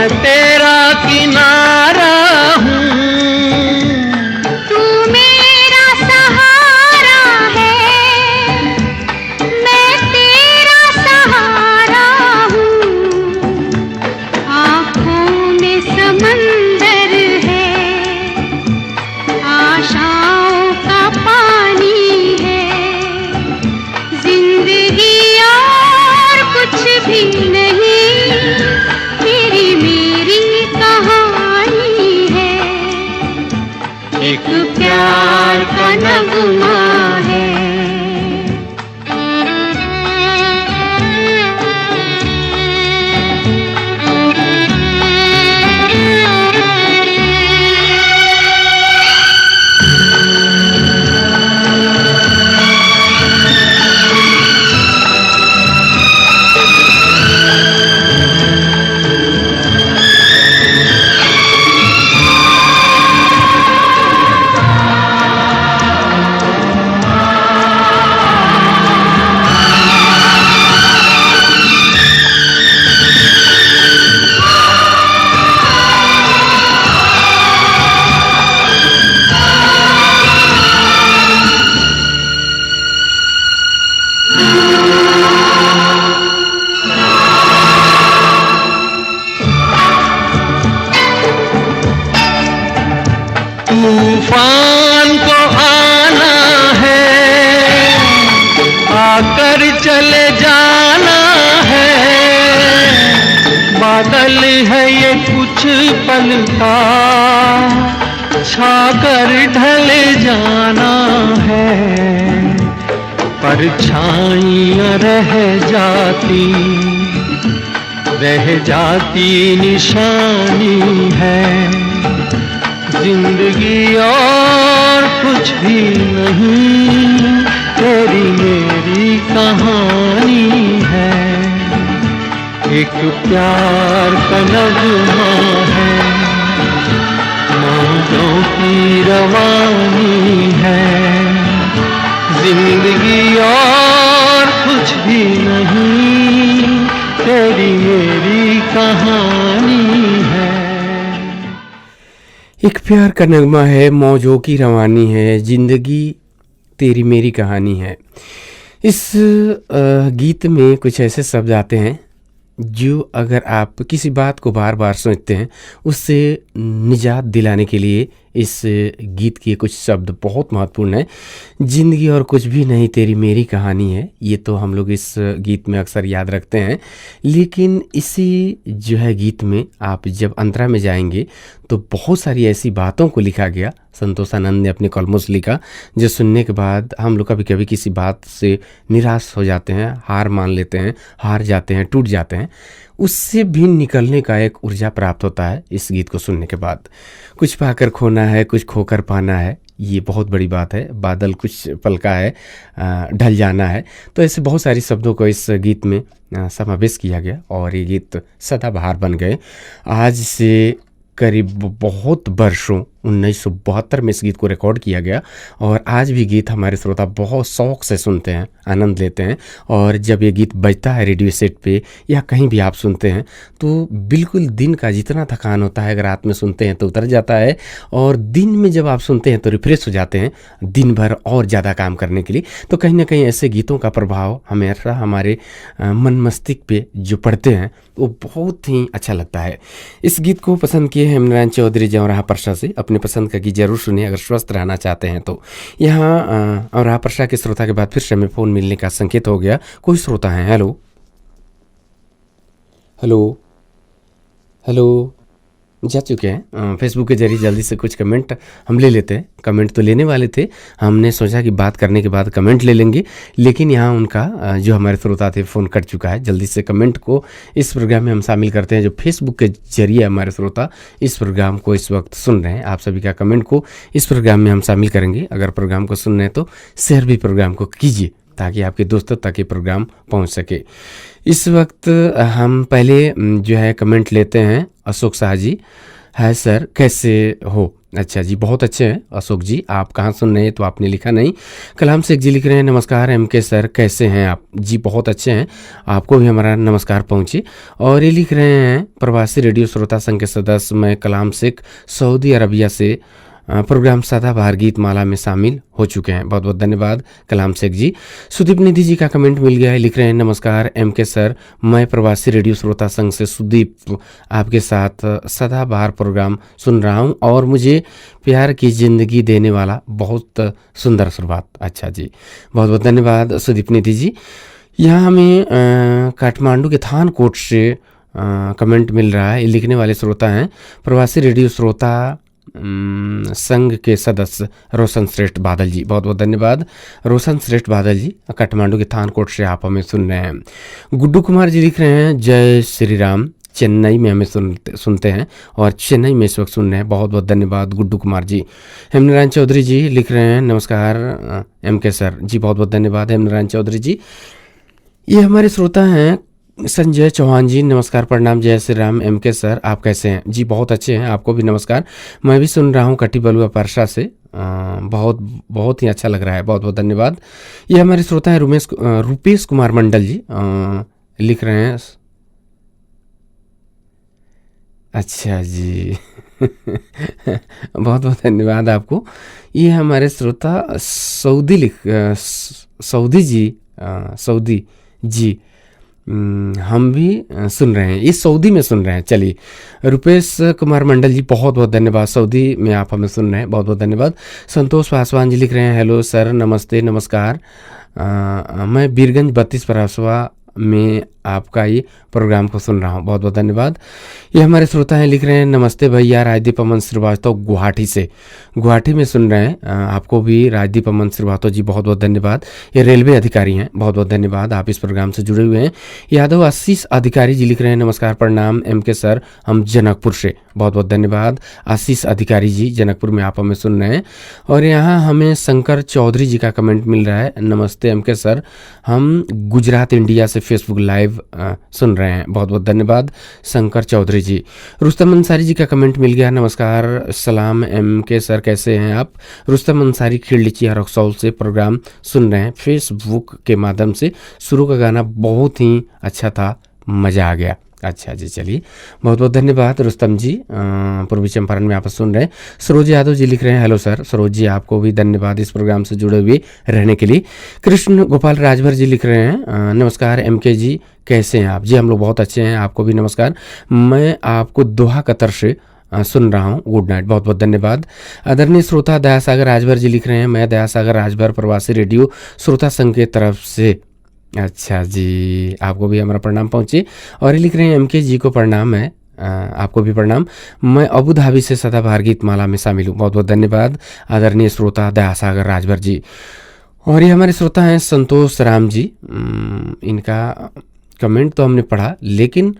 मैं तेरा किनारा हूँ। तू मेरा सहारा है, मैं तेरा सहारा हूँ। आँखों में समंदर है, आशाओं का पानी है। जिंदगी और कुछ भी नहीं, तेरी मेरी कहानी है। एक प्यार का नगमा है। तूफान को आना है, आकर चले जाना है। बादल है ये कुछ पल का, छाकर ढले जाना है। परछाइयाँ रह जाती निशानी है। जिंदगी और कुछ भी नहीं, तेरी मेरी कहानी है। एक प्यार का नगमा है, मौजों की रवानी है। जिंदगी और कुछ भी नहीं, तेरी मेरी कहानी है। एक प्यार का नगमा है, मौजों की रवानी है, जिंदगी तेरी मेरी कहानी है। इस गीत में कुछ ऐसे शब्द आते हैं जो अगर आप किसी बात को बार बार सोचते हैं, उससे निजात दिलाने के लिए इस गीत के कुछ शब्द बहुत महत्वपूर्ण हैं। जिंदगी और कुछ भी नहीं, तेरी मेरी कहानी है। ये तो हम लोग इस गीत में अक्सर याद रखते हैं, लेकिन इसी जो है गीत में आप जब अंतरा में जाएंगे तो बहुत सारी ऐसी बातों को लिखा गया। संतोष आनंद ने अपने कॉलमों से लिखा, जो सुनने के बाद हम लोग कभी कभी किसी बात से निराश हो जाते हैं, हार मान लेते हैं, हार जाते हैं, टूट जाते हैं। उससे भी निकलने का एक ऊर्जा प्राप्त होता है इस गीत को सुनने के बाद। कुछ पाकर खोना है, कुछ खोकर पाना है, ये बहुत बड़ी बात है। बादल कुछ पल का है, ढल जाना है। तो ऐसे बहुत सारी शब्दों को इस गीत में समावेश किया गया और ये गीत सदाबहार बन गए। आज से करीब बहुत वर्षों 1972 में इस गीत को रिकॉर्ड किया गया और आज भी गीत हमारे श्रोता बहुत शौक से सुनते हैं, आनंद लेते हैं। और जब ये गीत बजता है रेडियो सेट पे या कहीं भी आप सुनते हैं तो बिल्कुल दिन का जितना थकान होता है, अगर रात में सुनते हैं तो उतर जाता है और दिन में जब आप सुनते हैं तो रिफ्रेश हो जाते हैं दिन भर और ज़्यादा काम करने के लिए। तो कहीं ना कहीं ऐसे गीतों का प्रभाव हमेशा हमारे मन मस्तिष्क पे जो पड़ते हैं वो बहुत ही अच्छा लगता है। इस गीत को पसंद किए हैं इमरान चौधरी जौराहा परसा से। अपने पसंद का गीत जरूर सुनिए अगर स्वस्थ रहना चाहते हैं तो। यहाँ और परसा के श्रोता के बाद फिर से हमें फ़ोन मिलने का संकेत हो गया। कोई श्रोता है? हेलो हेलो हेलो, जा चुके हैं फेसबुक के जरिए। जल्दी से कुछ कमेंट हम ले लेते हैं। कमेंट तो लेने वाले थे, हमने सोचा कि बात करने के बाद कमेंट ले लेंगे, लेकिन यहाँ उनका जो हमारे श्रोता थे फ़ोन कट चुका है। जल्दी से कमेंट को इस प्रोग्राम में हम शामिल करते हैं। जो फेसबुक के जरिए हमारे श्रोता इस प्रोग्राम को इस वक्त सुन रहे हैं, आप सभी का कमेंट को इस प्रोग्राम में हम शामिल करेंगे। अगर प्रोग्राम को सुन रहे हैं तो शेयर भी प्रोग्राम को कीजिए ताकि आपके दोस्तों तक ये प्रोग्राम पहुंच सके। इस वक्त हम पहले जो है कमेंट लेते हैं। अशोक शाह जी, है सर कैसे हो? अच्छा जी, बहुत अच्छे हैं अशोक जी। आप कहाँ सुन रहे हैं तो आपने लिखा नहीं। कलाम शेख जी लिख रहे हैं, नमस्कार MK सर, कैसे हैं आप? जी बहुत अच्छे हैं, आपको भी हमारा नमस्कार पहुँचे। और ये लिख रहे हैं, प्रवासी रेडियो श्रोता संघ के सदस्य मैं कलाम शेख सऊदी अरबिया से प्रोग्राम सदाबहार गीत माला में शामिल हो चुके हैं। बहुत बहुत धन्यवाद कलाम शेख जी। सुदीप निधि जी का कमेंट मिल गया है, लिख रहे हैं, नमस्कार MK सर, मैं प्रवासी रेडियो श्रोता संघ से सुदीप आपके साथ सदाबहार प्रोग्राम सुन रहा हूं और मुझे प्यार की ज़िंदगी देने वाला बहुत सुंदर शुरुआत। अच्छा जी, बहुत बहुत धन्यवाद सुदीप निधि जी। यहाँ हमें काठमांडू के थानकोट से कमेंट मिल रहा है। लिखने वाले श्रोता हैं प्रवासी रेडियो श्रोता संघ के सदस्य रोशन श्रेष्ठ बादल जी। बहुत बहुत धन्यवाद रोशन श्रेष्ठ बादल जी, काठमांडू के थानकोट से आप हमें सुन रहे हैं। गुड्डू कुमार जी लिख रहे हैं, जय श्री राम, चेन्नई में हमें सुनते हैं और चेन्नई में इस वक्त सुन रहे हैं। बहुत बहुत धन्यवाद गुड्डू कुमार जी। हेमनारायण चौधरी जी लिख रहे हैं, नमस्कार MK सर। जी बहुत बहुत धन्यवाद हेमनारायण चौधरी जी। ये हमारे श्रोता हैं संजय चौहान जी, नमस्कार प्रणाम, जय श्री राम MK सर, आप कैसे हैं? जी बहुत अच्छे हैं, आपको भी नमस्कार। मैं भी सुन रहा हूँ कटी बलुआ परसा से, बहुत बहुत ही अच्छा लग रहा है। बहुत बहुत धन्यवाद। ये हमारे श्रोता हैं रुपेश कुमार मंडल जी, लिख रहे हैं, अच्छा जी बहुत बहुत धन्यवाद आपको। ये हमारे श्रोता सऊदी जी हम भी सुन रहे हैं, ये सऊदी में सुन रहे हैं। चलिए रुपेश कुमार मंडल जी बहुत बहुत धन्यवाद, सऊदी में आप हमें सुन रहे हैं, बहुत बहुत धन्यवाद। संतोष पासवान जी लिख रहे हैं, हेलो सर, नमस्ते नमस्कार, मैं बीरगंज 32 परसवा में आपका ये प्रोग्राम को सुन रहा हूँ। बहुत बहुत धन्यवाद। ये हमारे श्रोता हैं, लिख रहे हैं, नमस्ते भैया, राजदीप अमन श्रीवास्तव गुवाहाटी से, गुवाहाटी में सुन रहे हैं। आपको भी राजदीप अमन श्रीवास्तव जी बहुत बहुत धन्यवाद। ये रेलवे अधिकारी हैं, बहुत बहुत धन्यवाद, आप इस प्रोग्राम से जुड़े हुए हैं। यादव आशीष अधिकारी जी लिख रहे हैं, नमस्कार प्रणाम MK सर, हम जनकपुर से। बहुत बहुत धन्यवाद आशीष अधिकारी जी, जनकपुर में आप हमें सुन रहे हैं। और यहाँ हमें शंकर चौधरी जी का कमेंट मिल रहा है, नमस्ते MK सर, हम गुजरात इंडिया से फेसबुक लाइव सुन रहे हैं। बहुत बहुत धन्यवाद शंकर चौधरी जी। रुस्तम अंसारी जी का कमेंट मिल गया, नमस्कार सलाम MK सर, कैसे हैं आप? रुस्तम अंसारी खिड़लीची रक्सौल से प्रोग्राम सुन रहे हैं फेसबुक के माध्यम से। शुरू का गाना बहुत ही अच्छा था, मज़ा आ गया। अच्छा जी, चलिए बहुत बहुत धन्यवाद रुस्तम जी, पूर्वी चंपारण में आप सुन रहे हैं। सरोज यादव जी लिख रहे हैं, हेलो सर। सरोज जी आपको भी धन्यवाद इस प्रोग्राम से जुड़े हुए रहने के लिए। कृष्ण गोपाल राजभर जी लिख रहे हैं, नमस्कार MK जी, कैसे हैं आप? जी हम लोग बहुत अच्छे हैं, आपको भी नमस्कार। मैं आपको दोहा कतर से सुन रहा हूँ, गुड नाइट। बहुत बहुत धन्यवाद। आदरणीय श्रोता दयासागर राजभर जी लिख रहे हैं, मैं दयासागर राजभर प्रवासी रेडियो श्रोता संघ के तरफ से। अच्छा जी, आपको भी हमारा प्रणाम पहुँचे। और ये लिख रहे हैं, MK जी को प्रणाम है, आपको भी प्रणाम, मैं अबू धाबी से सदाबहार गीत माला में शामिल हूँ। बहुत बहुत धन्यवाद आदरणीय श्रोता दयासागर राजभर जी। और ये हमारे श्रोता हैं संतोष राम जी, इनका कमेंट तो हमने पढ़ा, लेकिन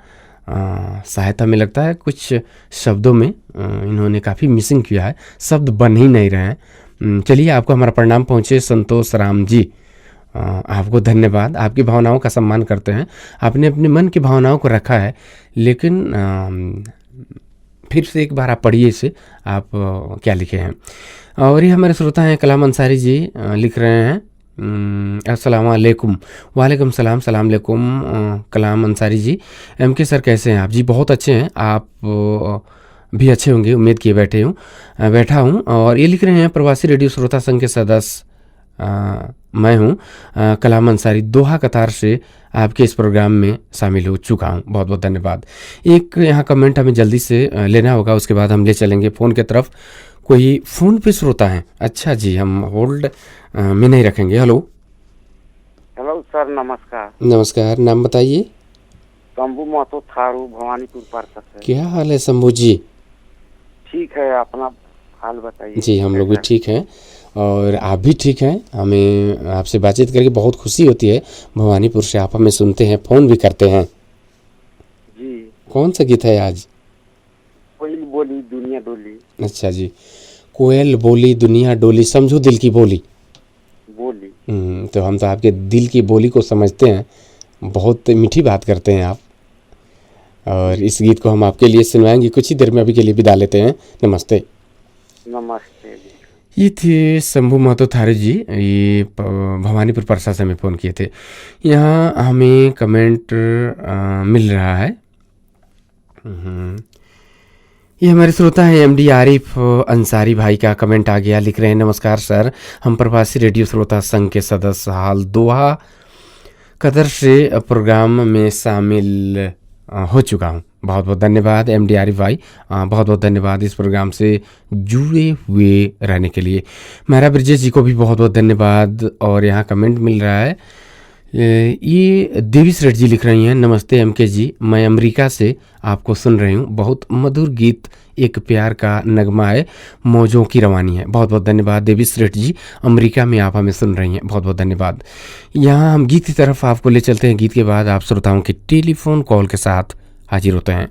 सहायता में लगता है कुछ शब्दों में इन्होंने काफ़ी मिसिंग किया है, शब्द बन ही नहीं रहे हैं। चलिए आपको हमारा प्रणाम पहुँचे संतोष राम जी, आपको धन्यवाद। आपकी भावनाओं का सम्मान करते हैं, आपने अपने मन की भावनाओं को रखा है, लेकिन फिर से एक बार आप पढ़िए इसे, आप क्या लिखे हैं। और ये हमारे श्रोता हैं कलाम अंसारी जी, लिख रहे हैं, अस्सलाम वालेकुम। वालेकुम सलाम, सलाम अलैकुम कलाम अंसारी जी, MK सर कैसे हैं आप? जी बहुत अच्छे हैं, आप भी अच्छे होंगे, उम्मीद किए बैठा हूँ। और ये लिख रहे हैं, प्रवासी रेडियो श्रोता संघ के सदस्य मैं हूँ कलाम अंसारी, दोहा कतार से आपके इस प्रोग्राम में शामिल हो चुका हूँ। बहुत बहुत धन्यवाद। एक यहाँ कमेंट हमें जल्दी से लेना होगा, उसके बाद हम ले चलेंगे फ़ोन की तरफ। कोई फ़ोन पे श्रोता है? अच्छा जी, हम होल्ड में नहीं रखेंगे। हेलो हेलो सर, नमस्कार। नमस्कार, नाम बताइए। शंभू महतो थारू, भवानीपुर परसा से। क्या हाल है शंभू जी? ठीक है, अपना हाल बताइए। जी हम लोग भी ठीक हैं और आप भी ठीक हैं। हमें आपसे बातचीत करके बहुत खुशी होती है। भवानीपुर से आप हमें सुनते हैं, फ़ोन भी करते हैं जी। कौन सा गीत है आज? कोयल बोली दुनिया डोली। अच्छा जी, कोयल बोली दुनिया डोली, समझो दिल की बोली। तो हम तो आपके दिल की बोली को समझते हैं, बहुत मीठी बात करते हैं आप। और इस गीत को हम आपके लिए सुनवाएंगे कुछ ही देर में। अभी के लिए विदा लेते हैं, नमस्ते। नमस्ते जी। ये थे शंभू महतो थारू जी, ये भवानीपुर परसा से हमें फ़ोन किए थे। यहाँ हमें कमेंट मिल रहा है। ये हमारे श्रोता हैं एमडी आरिफ अंसारी भाई का कमेंट आ गया। लिख रहे हैं, नमस्कार सर, हम प्रवासी रेडियो श्रोता संघ के सदस्य हाल दोहा कतर से प्रोग्राम में शामिल हो चुका हूँ। बहुत बहुत धन्यवाद एमडी आरिफ भाई, बहुत बहुत धन्यवाद इस प्रोग्राम से जुड़े हुए रहने के लिए। मेहरा ब्रिजेश जी को भी बहुत बहुत धन्यवाद। और यहाँ कमेंट मिल रहा है, ये देवी श्रेठ जी लिख रही हैं, नमस्ते एमके जी, मैं अमेरिका से आपको सुन रही हूँ। बहुत मधुर गीत, एक प्यार का नगमा है, मौजों की रवानी है। बहुत बहुत धन्यवाद देवी श्रेठ जी, अमेरिका में आप हमें सुन रही हैं, बहुत बहुत धन्यवाद। यहाँ हम गीत की तरफ आपको ले चलते हैं। गीत के बाद आप श्रोताओं के टेलीफोन कॉल के साथ हाजिर होते हैं।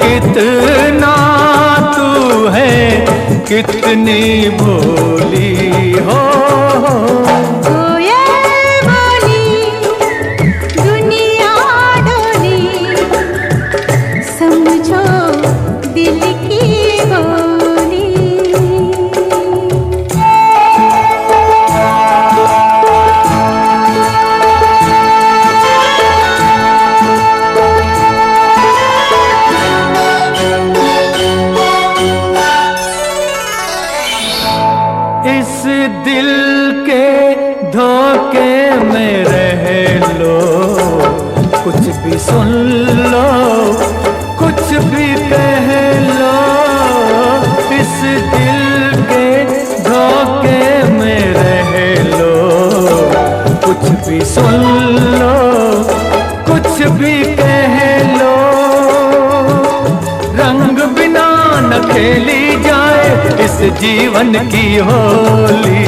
कितना तू है, कितनी भोली हो। सुन लो कुछ भी कह लो, इस दिल के धोखे में रह लो। कुछ भी सुन लो कुछ भी कह लो, रंग बिना न खेली जाए इस जीवन की होली।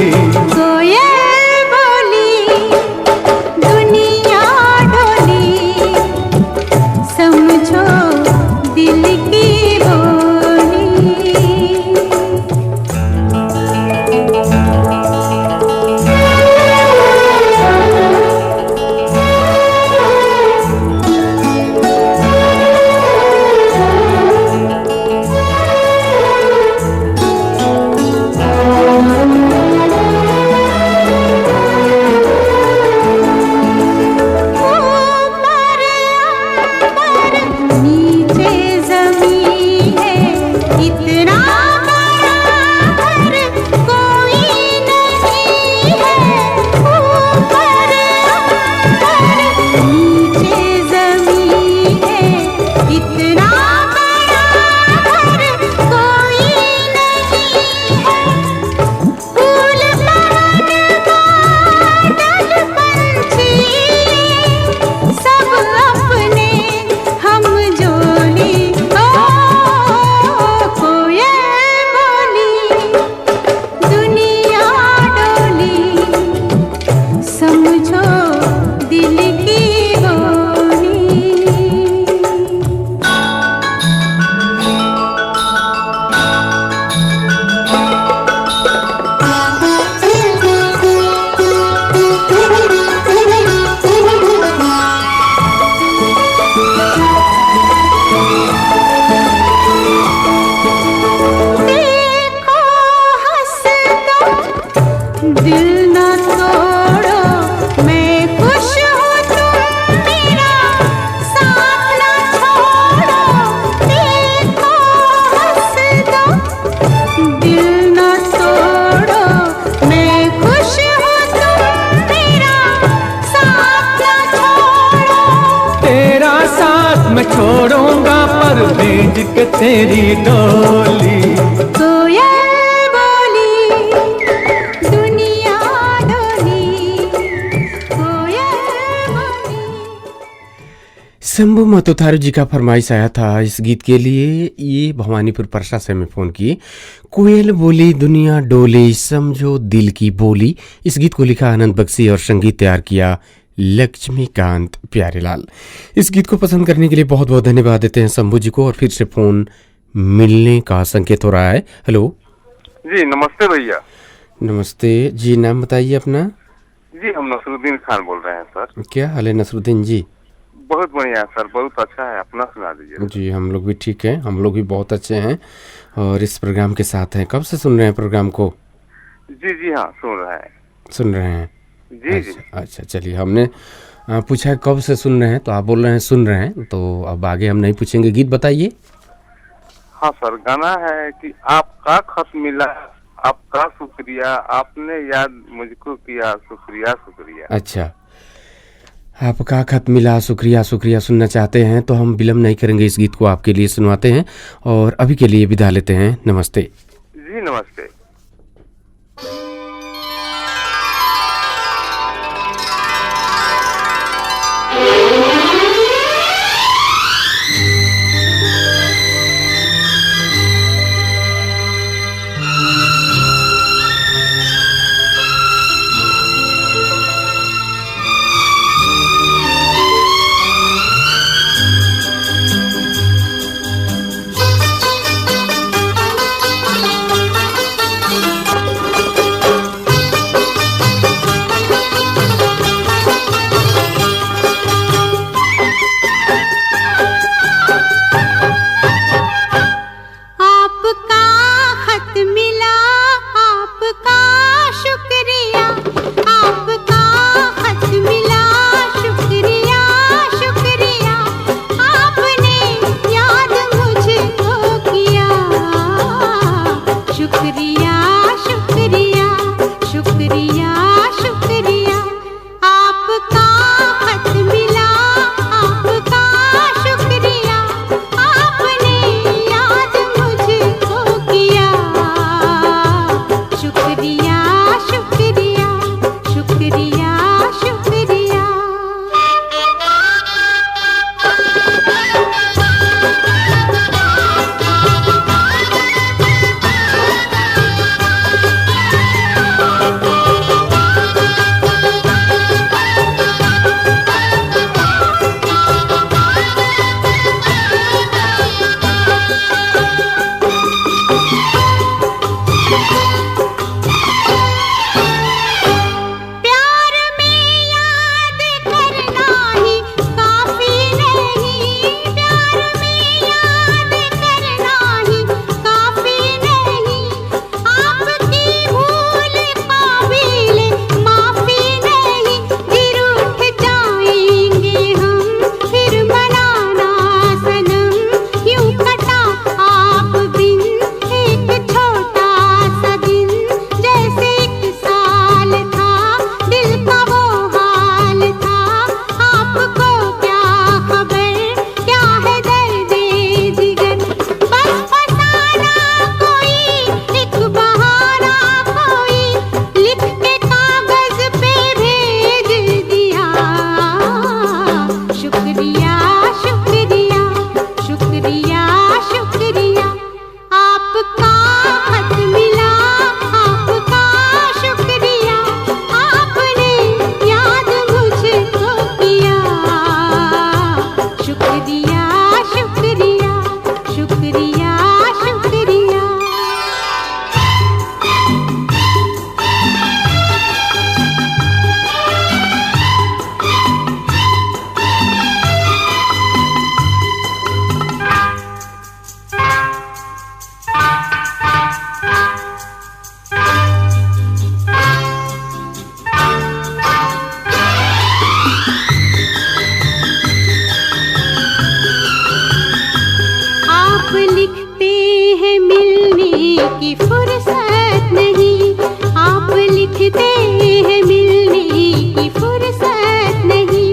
मैं छोड़ूंगा पर भेज के तेरी डोली। कोयल बोली दुनिया डोली, कोयल बोली। शंभू महतो जी का फरमाइश आया था इस गीत के लिए। ये भवानीपुर परसा से हमें फ़ोन किए। कोयल बोली दुनिया डोली, समझो दिल की बोली। इस गीत को लिखा आनंद बख्शी और संगीत तैयार किया लक्ष्मीकांत प्यारेलाल। इस गीत को पसंद करने के लिए बहुत बहुत धन्यवाद देते हैं शंभू जी को। और फिर से फ़ोन मिलने का संकेत हो रहा है। हेलो जी, नमस्ते भैया। नमस्ते जी, नाम बताइए अपना। जी, हम नसरुद्दीन खान बोल रहे हैं सर। क्या हाल है नसरुद्दीन जी? बहुत बढ़िया सर, बहुत अच्छा है। अपना सुना दीजिए। जी, हम लोग भी ठीक हैं, हम लोग भी बहुत अच्छे हैं और इस प्रोग्राम के साथ हैं। कब से सुन रहे हैं प्रोग्राम को? जी हाँ, सुन रहे हैं। जी। अच्छा, चलिए, हमने पूछा कब से सुन रहे हैं तो आप बोल रहे हैं सुन रहे हैं, तो अब आगे हम नहीं पूछेंगे। गीत बताइए। हाँ सर, गाना है कि आपका खत मिला, आपका शुक्रिया, आपने याद मुझको किया, शुक्रिया शुक्रिया। अच्छा, आपका खत मिला, शुक्रिया शुक्रिया सुनना चाहते हैं तो हम विलम्ब नहीं करेंगे, इस गीत को आपके लिए सुनवाते हैं और अभी के लिए विदा लेते हैं। नमस्ते जी, नमस्ते। की फुर्सत नहीं,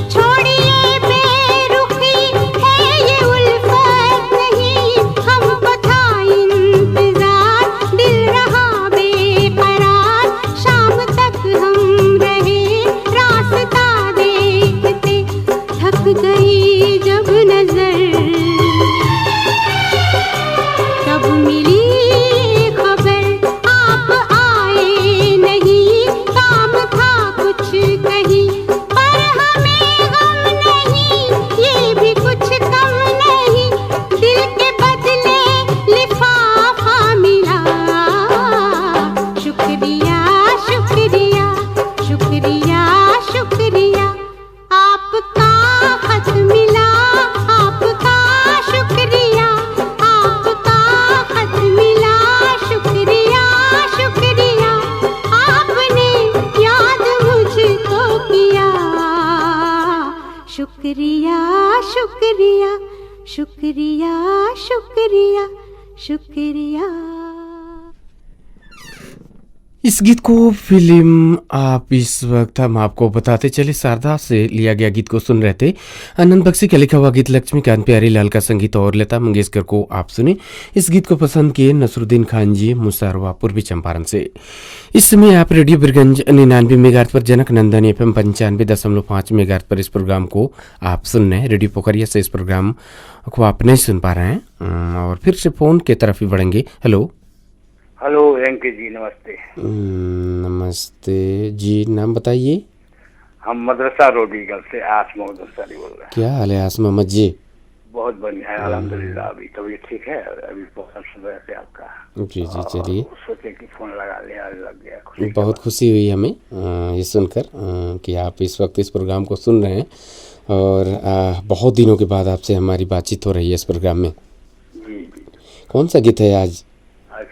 छोड़िए बेरुखी जब नजर, तब मिली खबर आप आए नहीं, काम था कुछ कहीं पर हमें गम नहीं, ये भी कुछ कम नहीं, दिल के बदले लिफाफा मिला। शुक्रिया शुक्रिया शुक्रिया शुक्रिया, आपका खत मिला, आपका शुक्रिया, आपका खत मिला। शुक्रिया शुक्रिया, आपने याद मुझको किया। शुक्रिया शुक्रिया शुक्रिया शुक्रिया शुक्रिया। इस गीत को फिल्म आप इस वक्त हम आपको बताते चले शारदा से लिया गया गीत को सुन रहे थे। आनंद बख्शी का लिखा हुआ गीत, लक्ष्मीकांत प्यारी लाल का संगीत और लता मंगेशकर को आप सुने। इस गीत को पसंद किए नसरुद्दीन खान जी मुसरवा पूर्वी चंपारण से। इस समय आप रेडियो बिरगंज 99 मेगाहर्ट्ज पर, जनक नंदन FM 95.5 मेगाहर्ट्ज पर इस प्रोग्राम को आप सुन रहे हैं। रेडियो पोखरिया से इस प्रोग्राम को आप नहीं सुन पा रहे हैं और फिर से फोन की तरफ ही बढ़ेंगे। हेलो हेलो एंके जी, नमस्ते। नमस्ते जी, नाम बताइए। हम मदरसा रोड ईगल से आस मोहम्मद अंसारी बोल रहे हैं। क्या हाल है आस मोहम्मद जी? बहुत बढ़िया है अल्हम्दुलिल्लाह, अभी तबीयत ठीक है। अभी बहुत सुबह से आपका जी जी चलिए, सोचे कि फोन लगा लिया, लग गया। खुशी बहुत खुशी हुई हमें ये सुनकर कि आप इस वक्त इस प्रोग्राम को सुन रहे हैं और बहुत दिनों के बाद आपसे हमारी बातचीत हो रही है इस प्रोग्राम में। जी जी। कौन सा गीत है आज?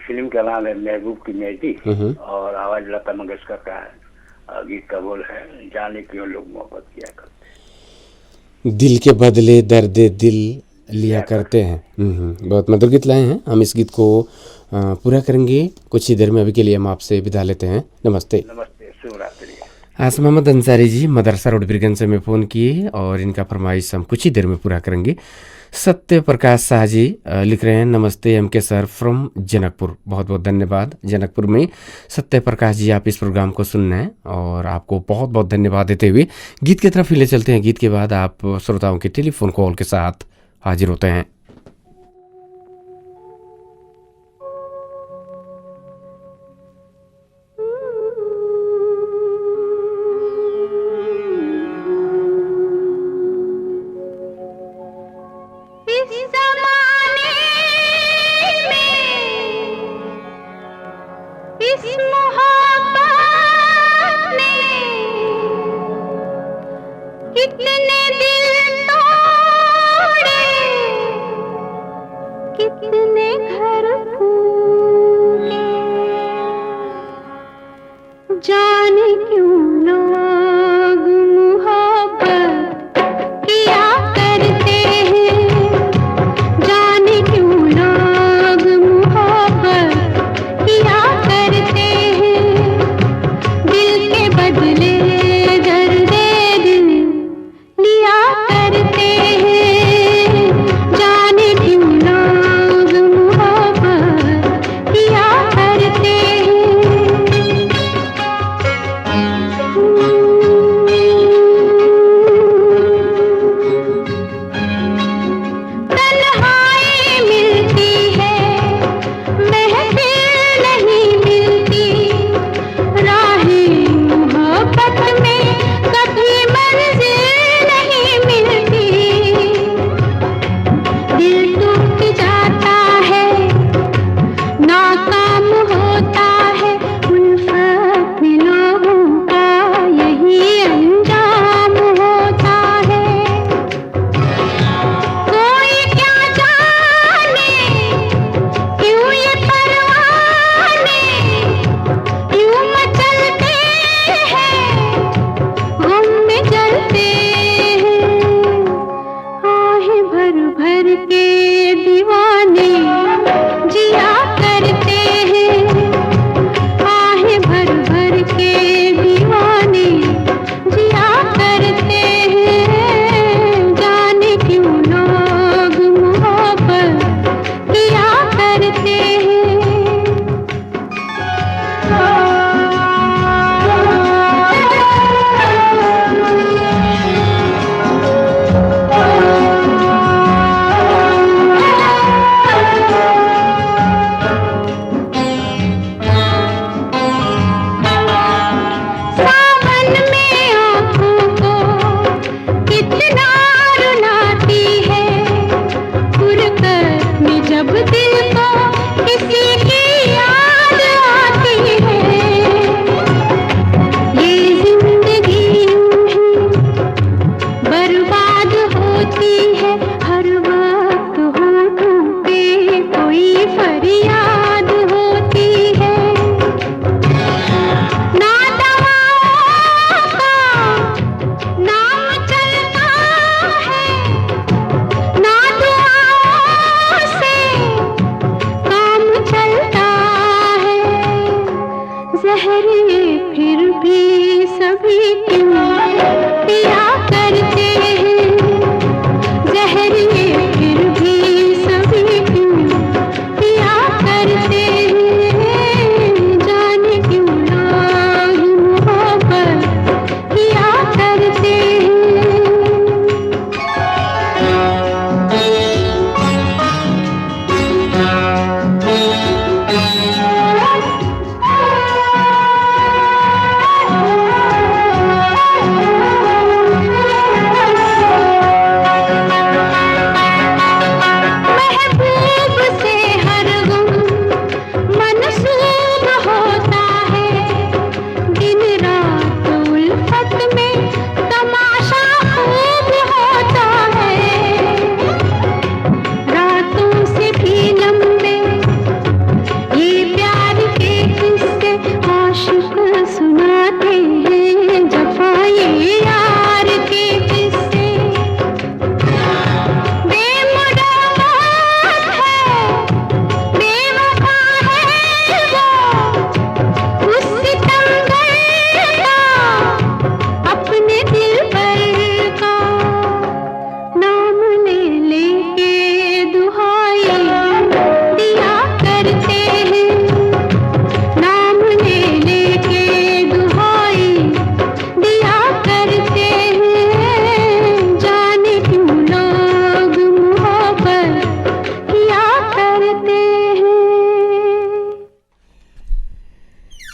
फिल्म का नाम है महबूब की मेहदी और आवाज लता मंगेशकर का है। गीत का बोल है, जाने क्यों लोग मोहब्बत किया करते, दिल के बदले दर्द दिल लिया करते हैं। बहुत मधुर गीत लाए हैं। हम इस गीत को पूरा करेंगे कुछ ही देर में। अभी के लिए हम आपसे विदा लेते हैं। नमस्ते। नमस्ते, शुभ रात्रि। आस मोहम्मद अंसारी जी मदरसा रोड बिरगंज से में फ़ोन किए और इनका फरमाइश हम कुछ ही देर में पूरा करेंगे। सत्य प्रकाश शाह जी लिख रहे हैं, नमस्ते एमके सर फ्रॉम जनकपुर। बहुत बहुत धन्यवाद। जनकपुर में सत्य प्रकाश जी आप इस प्रोग्राम को सुन रहे हैं और आपको बहुत बहुत धन्यवाद देते हुए गीत की तरफ ही ले चलते हैं। गीत के बाद आप श्रोताओं के टेलीफोन कॉल के साथ हाजिर होते हैं।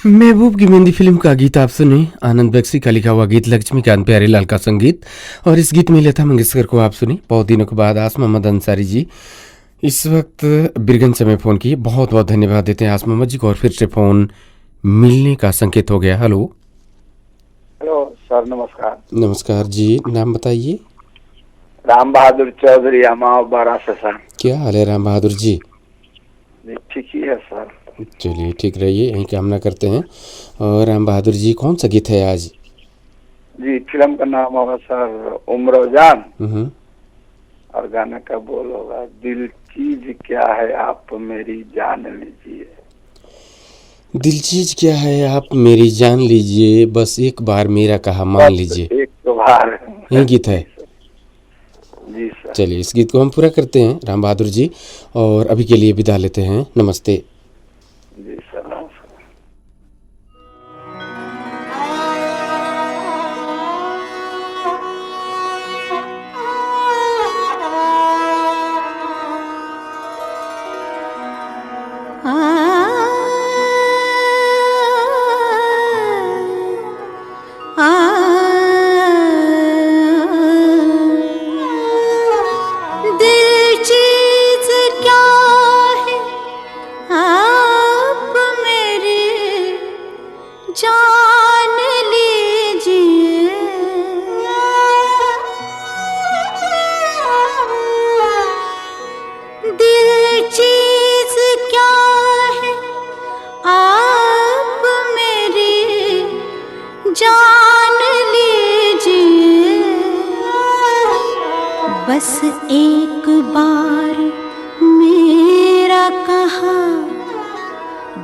महबूब की मेहंदी फिल्म का गीत आप सुने। आनंद बख्शी का लिखा हुआ गीत, लक्ष्मीकांत प्यारेलाल का संगीत, और इस गीत में लता मंगेशकर को आप सुनी। बहुत दिनों के बाद आस मोहम्मद अंसारी जी इस वक्त बिरगंज से में फ़ोन किए, बहुत बहुत धन्यवाद देते हैं आस मोहम्मद जी को, और फिर से फ़ोन मिलने का संकेत हो गया। हेलो हेलो सर, नमस्कार। नमस्कार जी, नाम बताइए। राम बहादुर चौधरी, अमाव बारा से सर। क्या हाल है राम बहादुर जी? ठीक ही है सर। चलिए ठीक रहिए, यही कामना करते हैं। और राम बहादुर जी, कौन सा गीत है आज? जी, फिल्म का नाम होगा सर उम्र जान, और गाने का बोल होगा दिल चीज क्या है आप मेरी जान लीजिए। दिल चीज क्या है आप मेरी जान लीजिए, बस एक बार मेरा कहा मान लीजिए। एक बार यही गीत है जी सर। चलिए इस गीत को हम पूरा करते हैं राम बहादुर जी, और अभी के लिए विदा लेते हैं। नमस्ते जी सर, नमस्कार। दिल चीज क्या है आप मेरी जान लीजिए, दिल चीज क्या है आप मेरी जान लीजिए, बस एक बार मेरा कहा,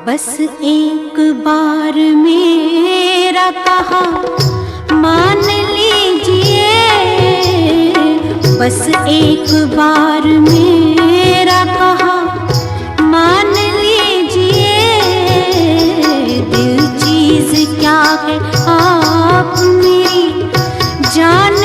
बस एक बार मेरा कहा मान लीजिए, बस एक बार मेरा कहा मान लीजिए, दिल चीज क्या है आप मेरी जान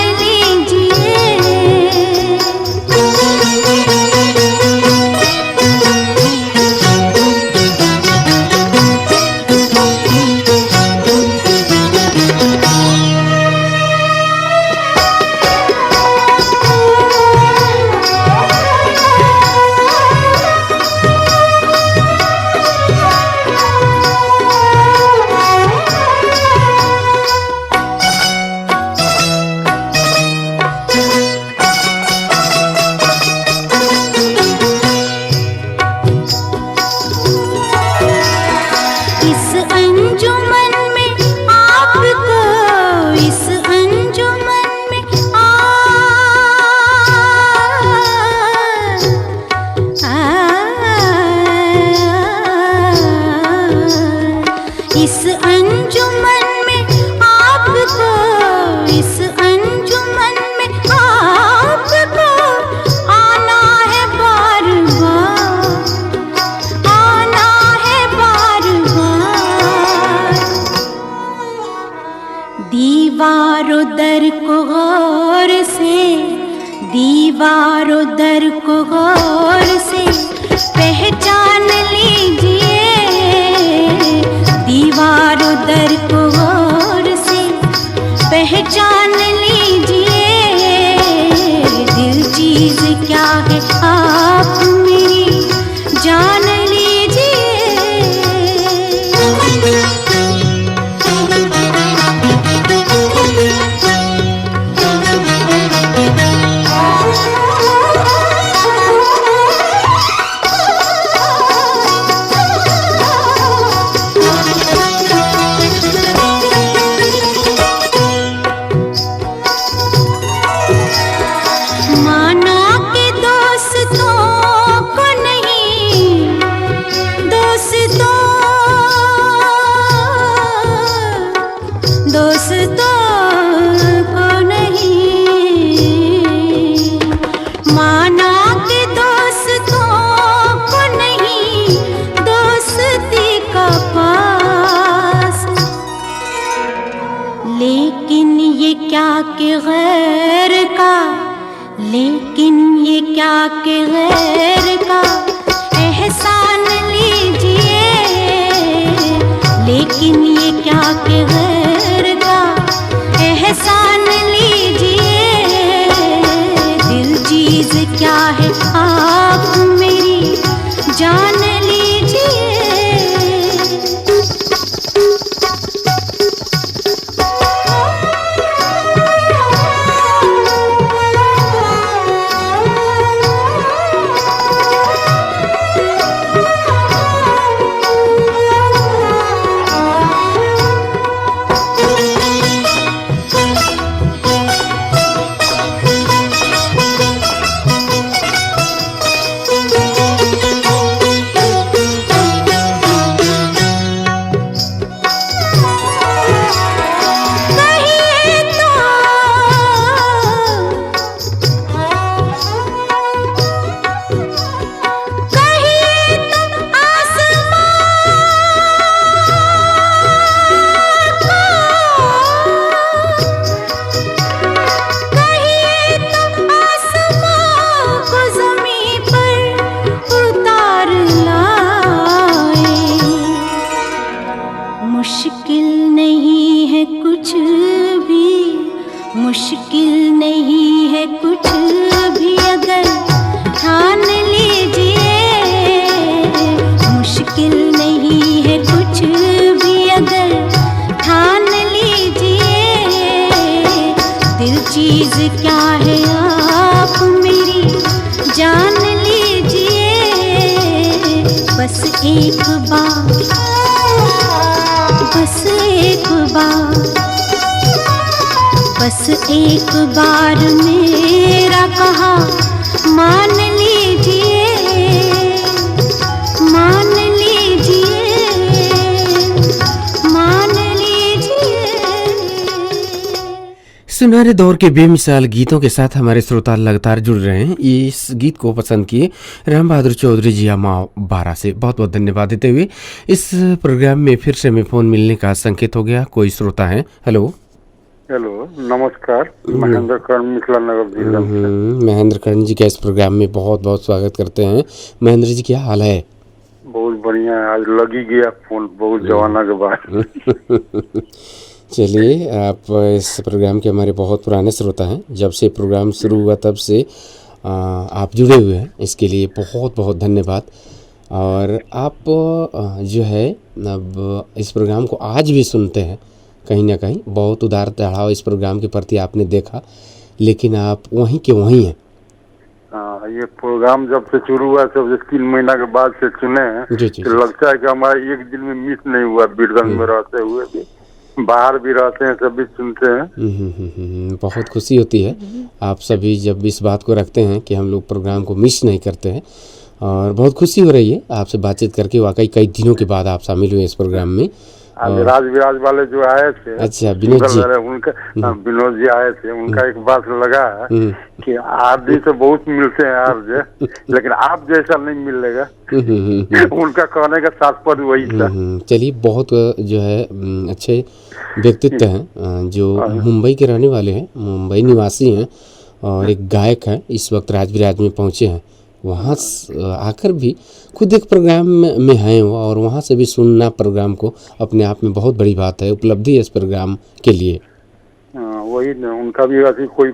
दर को गौर से, दीवारों दर को गौर से पहचान लीजिए, दीवारों दर को गौर से पहचान लीजिए, दिल चीज क्या है आप मेरी जान के गैर का, लेकिन ये क्या के गैर का एहसान लीजिए, लेकिन चीज क्या है आप मेरी जान लीजिए। मुश्किल नहीं है कुछ भी, मुश्किल नहीं है कुछ भी अगर ठान लीजिए। मुश्किल नहीं है कुछ भी अगर ठान लीजिए। दिल चीज क्या है आप मेरी जान लीजिए। बस एक बार, बस एक बार, बस एक बार मेरा कहा मान लीजिए, मान लीजिए, मान लीजिए। सुनहरे दौर के बेमिसाल गीतों के साथ हमारे श्रोता लगातार जुड़ रहे हैं। इस गीत को पसंद किए राम बहादुर चौधरी जी माँ 12 से बहुत बहुत धन्यवाद देते हुए इस प्रोग्राम में फिर से हमें फोन मिलने का संकेत हो गया। कोई श्रोता है? हेलो हेलो, नमस्कार। महेंद्र कर्ण, मिथिला नगर जिला से। महेंद्र कर्ण जी का इस प्रोग्राम में बहुत बहुत स्वागत करते हैं। महेंद्र जी क्या हाल है? बहुत बढ़िया है, आज लगी गया फोन बहुत जमाना के बाद। चलिए, आप इस प्रोग्राम के हमारे बहुत पुराने श्रोता हैं। जब से प्रोग्राम शुरू हुआ तब से आप जुड़े हुए हैं, इसके लिए बहुत बहुत धन्यवाद। और आप जो है अब इस प्रोग्राम को आज भी सुनते हैं। कहीं ना कहीं बहुत उतार चढ़ाव इस प्रोग्राम के प्रति आपने देखा, लेकिन आप वहीं के वहीं हैं। हाँ, ये प्रोग्राम जब से शुरू हुआ तब से 3 महीना के बाद से सुने हैं, तो लगता है कि हमारा एक दिन में मिस नहीं हुआ। बीरगंज में रहते हुए भी, बाहर भी रहते हैं, सभी सुनते हैं। बहुत खुशी होती है आप सभी जब इस बात को रखते हैं कि हम लोग प्रोग्राम को मिस नहीं करते हैं, और बहुत खुशी हो रही है आपसे बातचीत करके। वाकई कई दिनों के बाद आप शामिल हुए इस प्रोग्राम में। राज विराज वाले जो आए थे, अच्छा, विनोद जी, उनका विनोद जी आए थे, उनका एक बात लगा कि आप जी तो बहुत मिलते हैं आप, लेकिन आप जैसा नहीं मिलेगा। उनका कहने का तात्पर्य वही था। चलिए, बहुत जो है अच्छे व्यक्तित्व हैं जो मुंबई के रहने वाले हैं, मुंबई निवासी हैं और एक गायक हैं। इस वक्त राज विराज में पहुँचे हैं। वहाँ आकर भी खुद एक प्रोग्राम में हैं वो, और वहाँ से भी सुनना प्रोग्राम को अपने आप में बहुत बड़ी बात है, उपलब्धि है इस प्रोग्राम के लिए। वही ना, उनका भी ऐसी कोई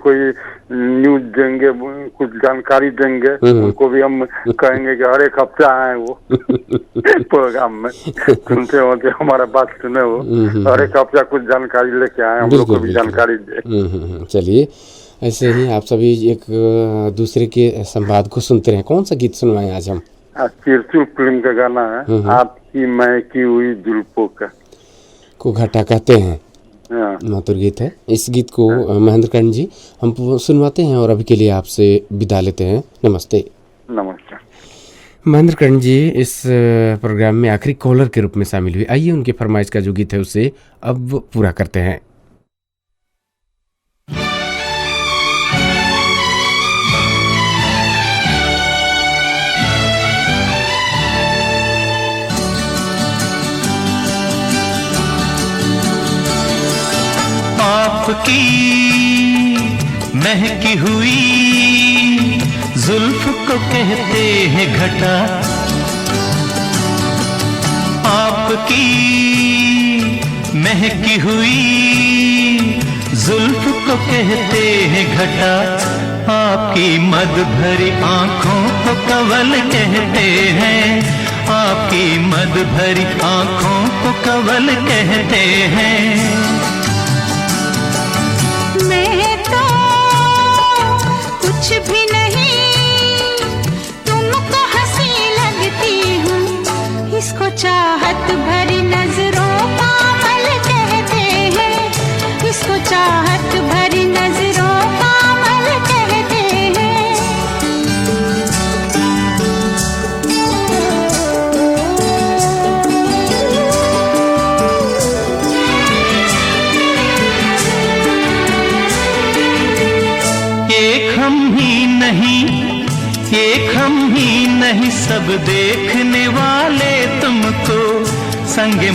न्यूज देंगे, कुछ जानकारी देंगे, उनको भी हम कहेंगे कि हर एक हफ्ते आए वो प्रोग्राम में, सुनते होते हमारा बात सुने वो, हर एक हफ्ते कुछ जानकारी लेके आए, हम लोग को भी जानकारी दे। चलिए, ऐसे ही आप सभी एक दूसरे के संवाद को सुनते रहे। कौन सा गीत सुनवाएं आज हम? तिरछुल फिल्म का गाना है, आपकी मैं की हुई जुल्फों का को घटा कहते हैं, मातुर गीत है। इस गीत को महेंद्र कर्ण जी हम सुनवाते हैं और अभी के लिए आपसे विदा लेते हैं। नमस्ते। नमस्कार। महेंद्र कर्ण जी इस प्रोग्राम में आखिरी कॉलर के रूप में शामिल हुए। आइए उनके फरमाइश का जो गीत है उसे अब पूरा करते हैं। आपकी महकी हुई जुल्फ को कहते हैं घटा, आपकी महकी हुई जुल्फ को कहते हैं घटा। आपकी मद भरी आंखों को कवल कहते हैं, आपकी मद भरी आंखों को कवल कहते हैं। मैं तो कुछ भी नहीं, तुमको हंसी लगती हूँ, इसको चाहत भरी नजरों का अमल कहते हैं, इसको चाहत भरी नजरों का अमल कहते हैं। एक हम ही नहीं, एक हम ही नहीं, सब देखने वाले तुमको संगे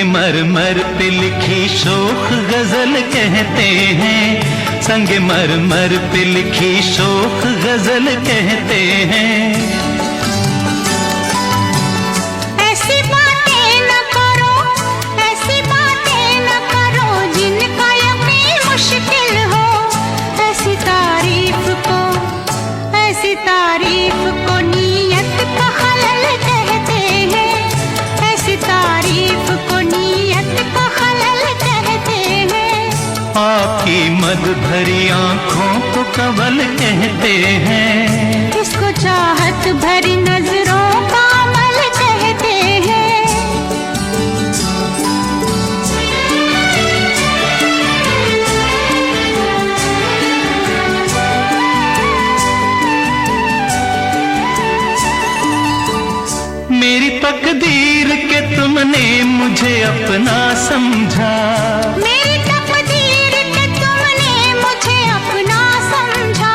मरमर पे लिखी शोख गजल कहते हैं, संगे मरमर पे लिखी शोख गजल कहते हैं। ऐसी बातें न करो, ऐसी बातें न करो जिनका यकीन मुश्किल हो, ऐसी तारीफ को नीयत का खलल कहते हैं, ऐसी तारीफ को नीयत का खलल कहते हैं। आपकी मद भरी आंखों को कवल कहते हैं, इसको चाहत भरी नजरों का अमल कहते हैं। मेरी तकदीर के तुमने मुझे अपना समझा, मेरी तकदीर के तुमने मुझे अपना समझा,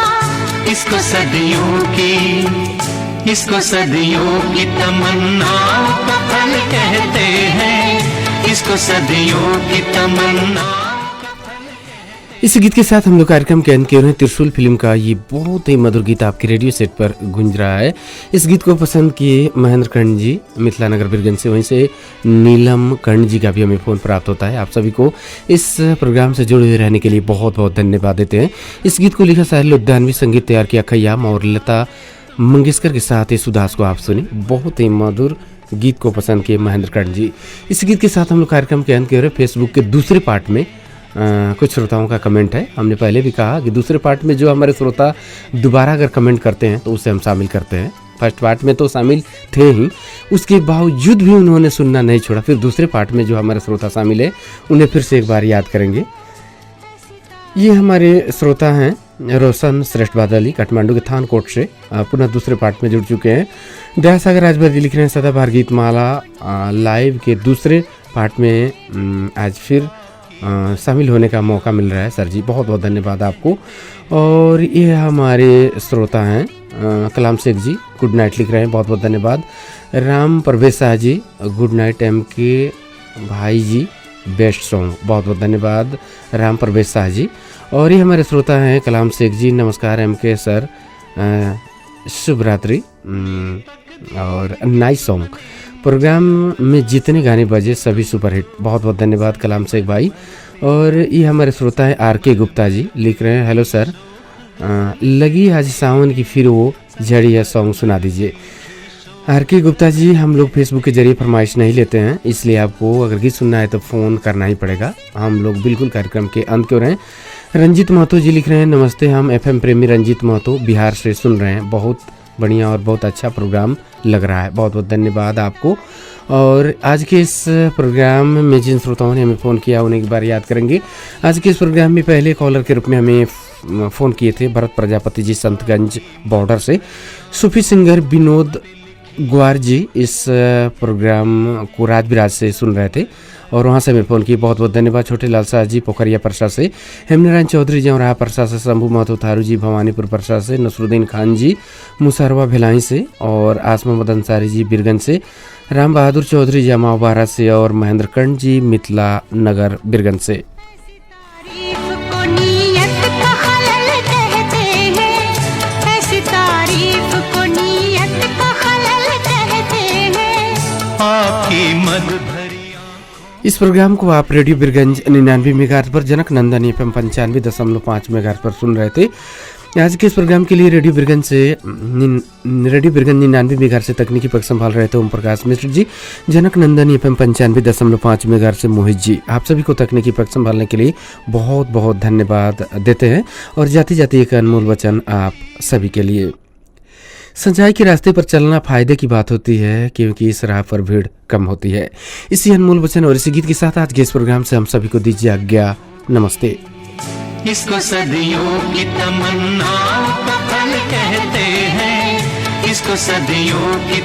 इसको सदियों की तमन्नाओं का फल कहते हैं, इसको सदियों की तमन्ना। इस गीत के साथ हम लोग कार्यक्रम के अंत के रहे। त्रिशूल फिल्म का ये बहुत ही मधुर गीत आपके रेडियो सेट पर गूंज रहा है। इस गीत को पसंद किए महेंद्र कर्ण जी मिथिला नगर बिरगंज से, वहीं से नीलम कर्ण जी का भी हमें फ़ोन प्राप्त होता है। आप सभी को इस प्रोग्राम से जुड़े हुए रहने के लिए बहुत बहुत धन्यवाद देते हैं। इस गीत को लिखा साहिल लुधियानवी, संगीत तैयार किया खयाम और लता मंगेशकर के साथ इस उदास को आप सुनी। बहुत ही मधुर गीत को पसंद किए महेंद्र कर्ण जी। इस गीत के साथ हम लोग कार्यक्रम के अंत के रहे। फेसबुक के दूसरे पार्ट में कुछ श्रोताओं का कमेंट है। हमने पहले भी कहा कि दूसरे पार्ट में जो हमारे श्रोता दोबारा अगर कमेंट करते हैं तो उसे हम शामिल करते हैं। फर्स्ट पार्ट में तो शामिल थे ही, उसके बावजूद भी उन्होंने सुनना नहीं छोड़ा। फिर दूसरे पार्ट में जो हमारे श्रोता शामिल है उन्हें फिर से एक बार याद करेंगे। ये हमारे श्रोता हैं रोशन श्रेष्ठ बादली काठमांडू के थानकोट से, पुनः दूसरे पार्ट में जुड़ चुके हैं। दयासागर राजभर जी लिख रहे हैं सदाबहार गीत माला लाइव के दूसरे पार्ट में आज फिर शामिल होने का मौका मिल रहा है। सर जी बहुत बहुत धन्यवाद आपको। और ये हमारे श्रोता हैं कलाम शेख जी, गुड नाइट लिख रहे हैं, बहुत बहुत धन्यवाद। राम प्रवेश Shah ji good night M के भाई जी बेस्ट सॉन्ग, बहुत बहुत धन्यवाद राम प्रवेश शाह जी। और ये हमारे श्रोता हैं कलाम शेख जी, नमस्कार एम के सर, शुभ रात्रि और नाइस सॉन्ग। प्रोग्राम में जितने गाने बजे सभी सुपरहिट, बहुत बहुत धन्यवाद कलाम शेख भाई। और ये हमारे श्रोता है आर के गुप्ता जी लिख रहे हैं, हेलो सर, लगी आज सावन की फिर वो झड़ी है सॉन्ग सुना दीजिए। आर के गुप्ता जी, हम लोग फेसबुक के जरिए फरमाइश नहीं लेते हैं, इसलिए आपको अगर गीत सुनना है तो फ़ोन करना ही पड़ेगा। हम लोग बिल्कुल कार्यक्रम के अंत क्यों रहे। रंजीत महतो जी लिख रहे हैं, नमस्ते, हम FM प्रेमी रंजीत महतो बिहार से सुन रहे हैं, बहुत बढ़िया और बहुत अच्छा प्रोग्राम लग रहा है, बहुत बहुत धन्यवाद आपको। और आज के इस प्रोग्राम में जिन श्रोताओं ने हमें फ़ोन किया उन्हें एक बार याद करेंगे। आज के इस प्रोग्राम में पहले कॉलर के रूप में हमें फ़ोन किए थे भरत प्रजापति जी संतगंज बॉर्डर से। सूफी सिंगर विनोद ग्वार जी इस प्रोग्राम को राज बिराज से सुन रहे थे और वहाँ से हमें फ़ोन किए, बहुत बहुत धन्यवाद। छोटे लाल शाह जी पोखरिया परसा से, हेमनारायण चौधरी जी और परसा से, शंभू महतो थारू जी भवानीपुर परसा से, नसरुद्दीन खान जी मुसहरवा भिलाई से और आसमा मद अंसारी जी बिरगंज से, राम बहादुर चौधरी जी अमावबारा से और महेंद्र कर्ण जी मिथिला नगर बिरगंज से। इस प्रोग्राम को आप रेडियो बिरगंज 99 मेगाहर्ट्ज पर, जनक नंदन FM 95.5 मेगाहर्ट्ज पर सुन रहे थे। आज के इस प्रोग्राम के लिए रेडियो बिरगंज 99 मेगाहर्ट्ज से तकनीकी पक्ष संभाल रहे थे ओम प्रकाश मिश्र जी, जनक नंदन FM 95.5 मेगाहर्ट्ज से मोहित जी। आप सभी को तकनीकी पक्ष संभालने के लिए बहुत बहुत धन्यवाद देते हैं। और जाते जाते एक अनमोल वचन आप सभी के लिए, सच्चाई के रास्ते पर चलना फायदे की बात होती है, क्योंकि इस राह पर भीड़ कम होती है। इसी अनमोल वचन और इसी गीत के साथ आज के इस प्रोग्राम से हम सभी को दीजिए आज्ञा। नमस्ते। इसको सदियों की तमन्नाओं का फल कहते हैं, इसको सदियों की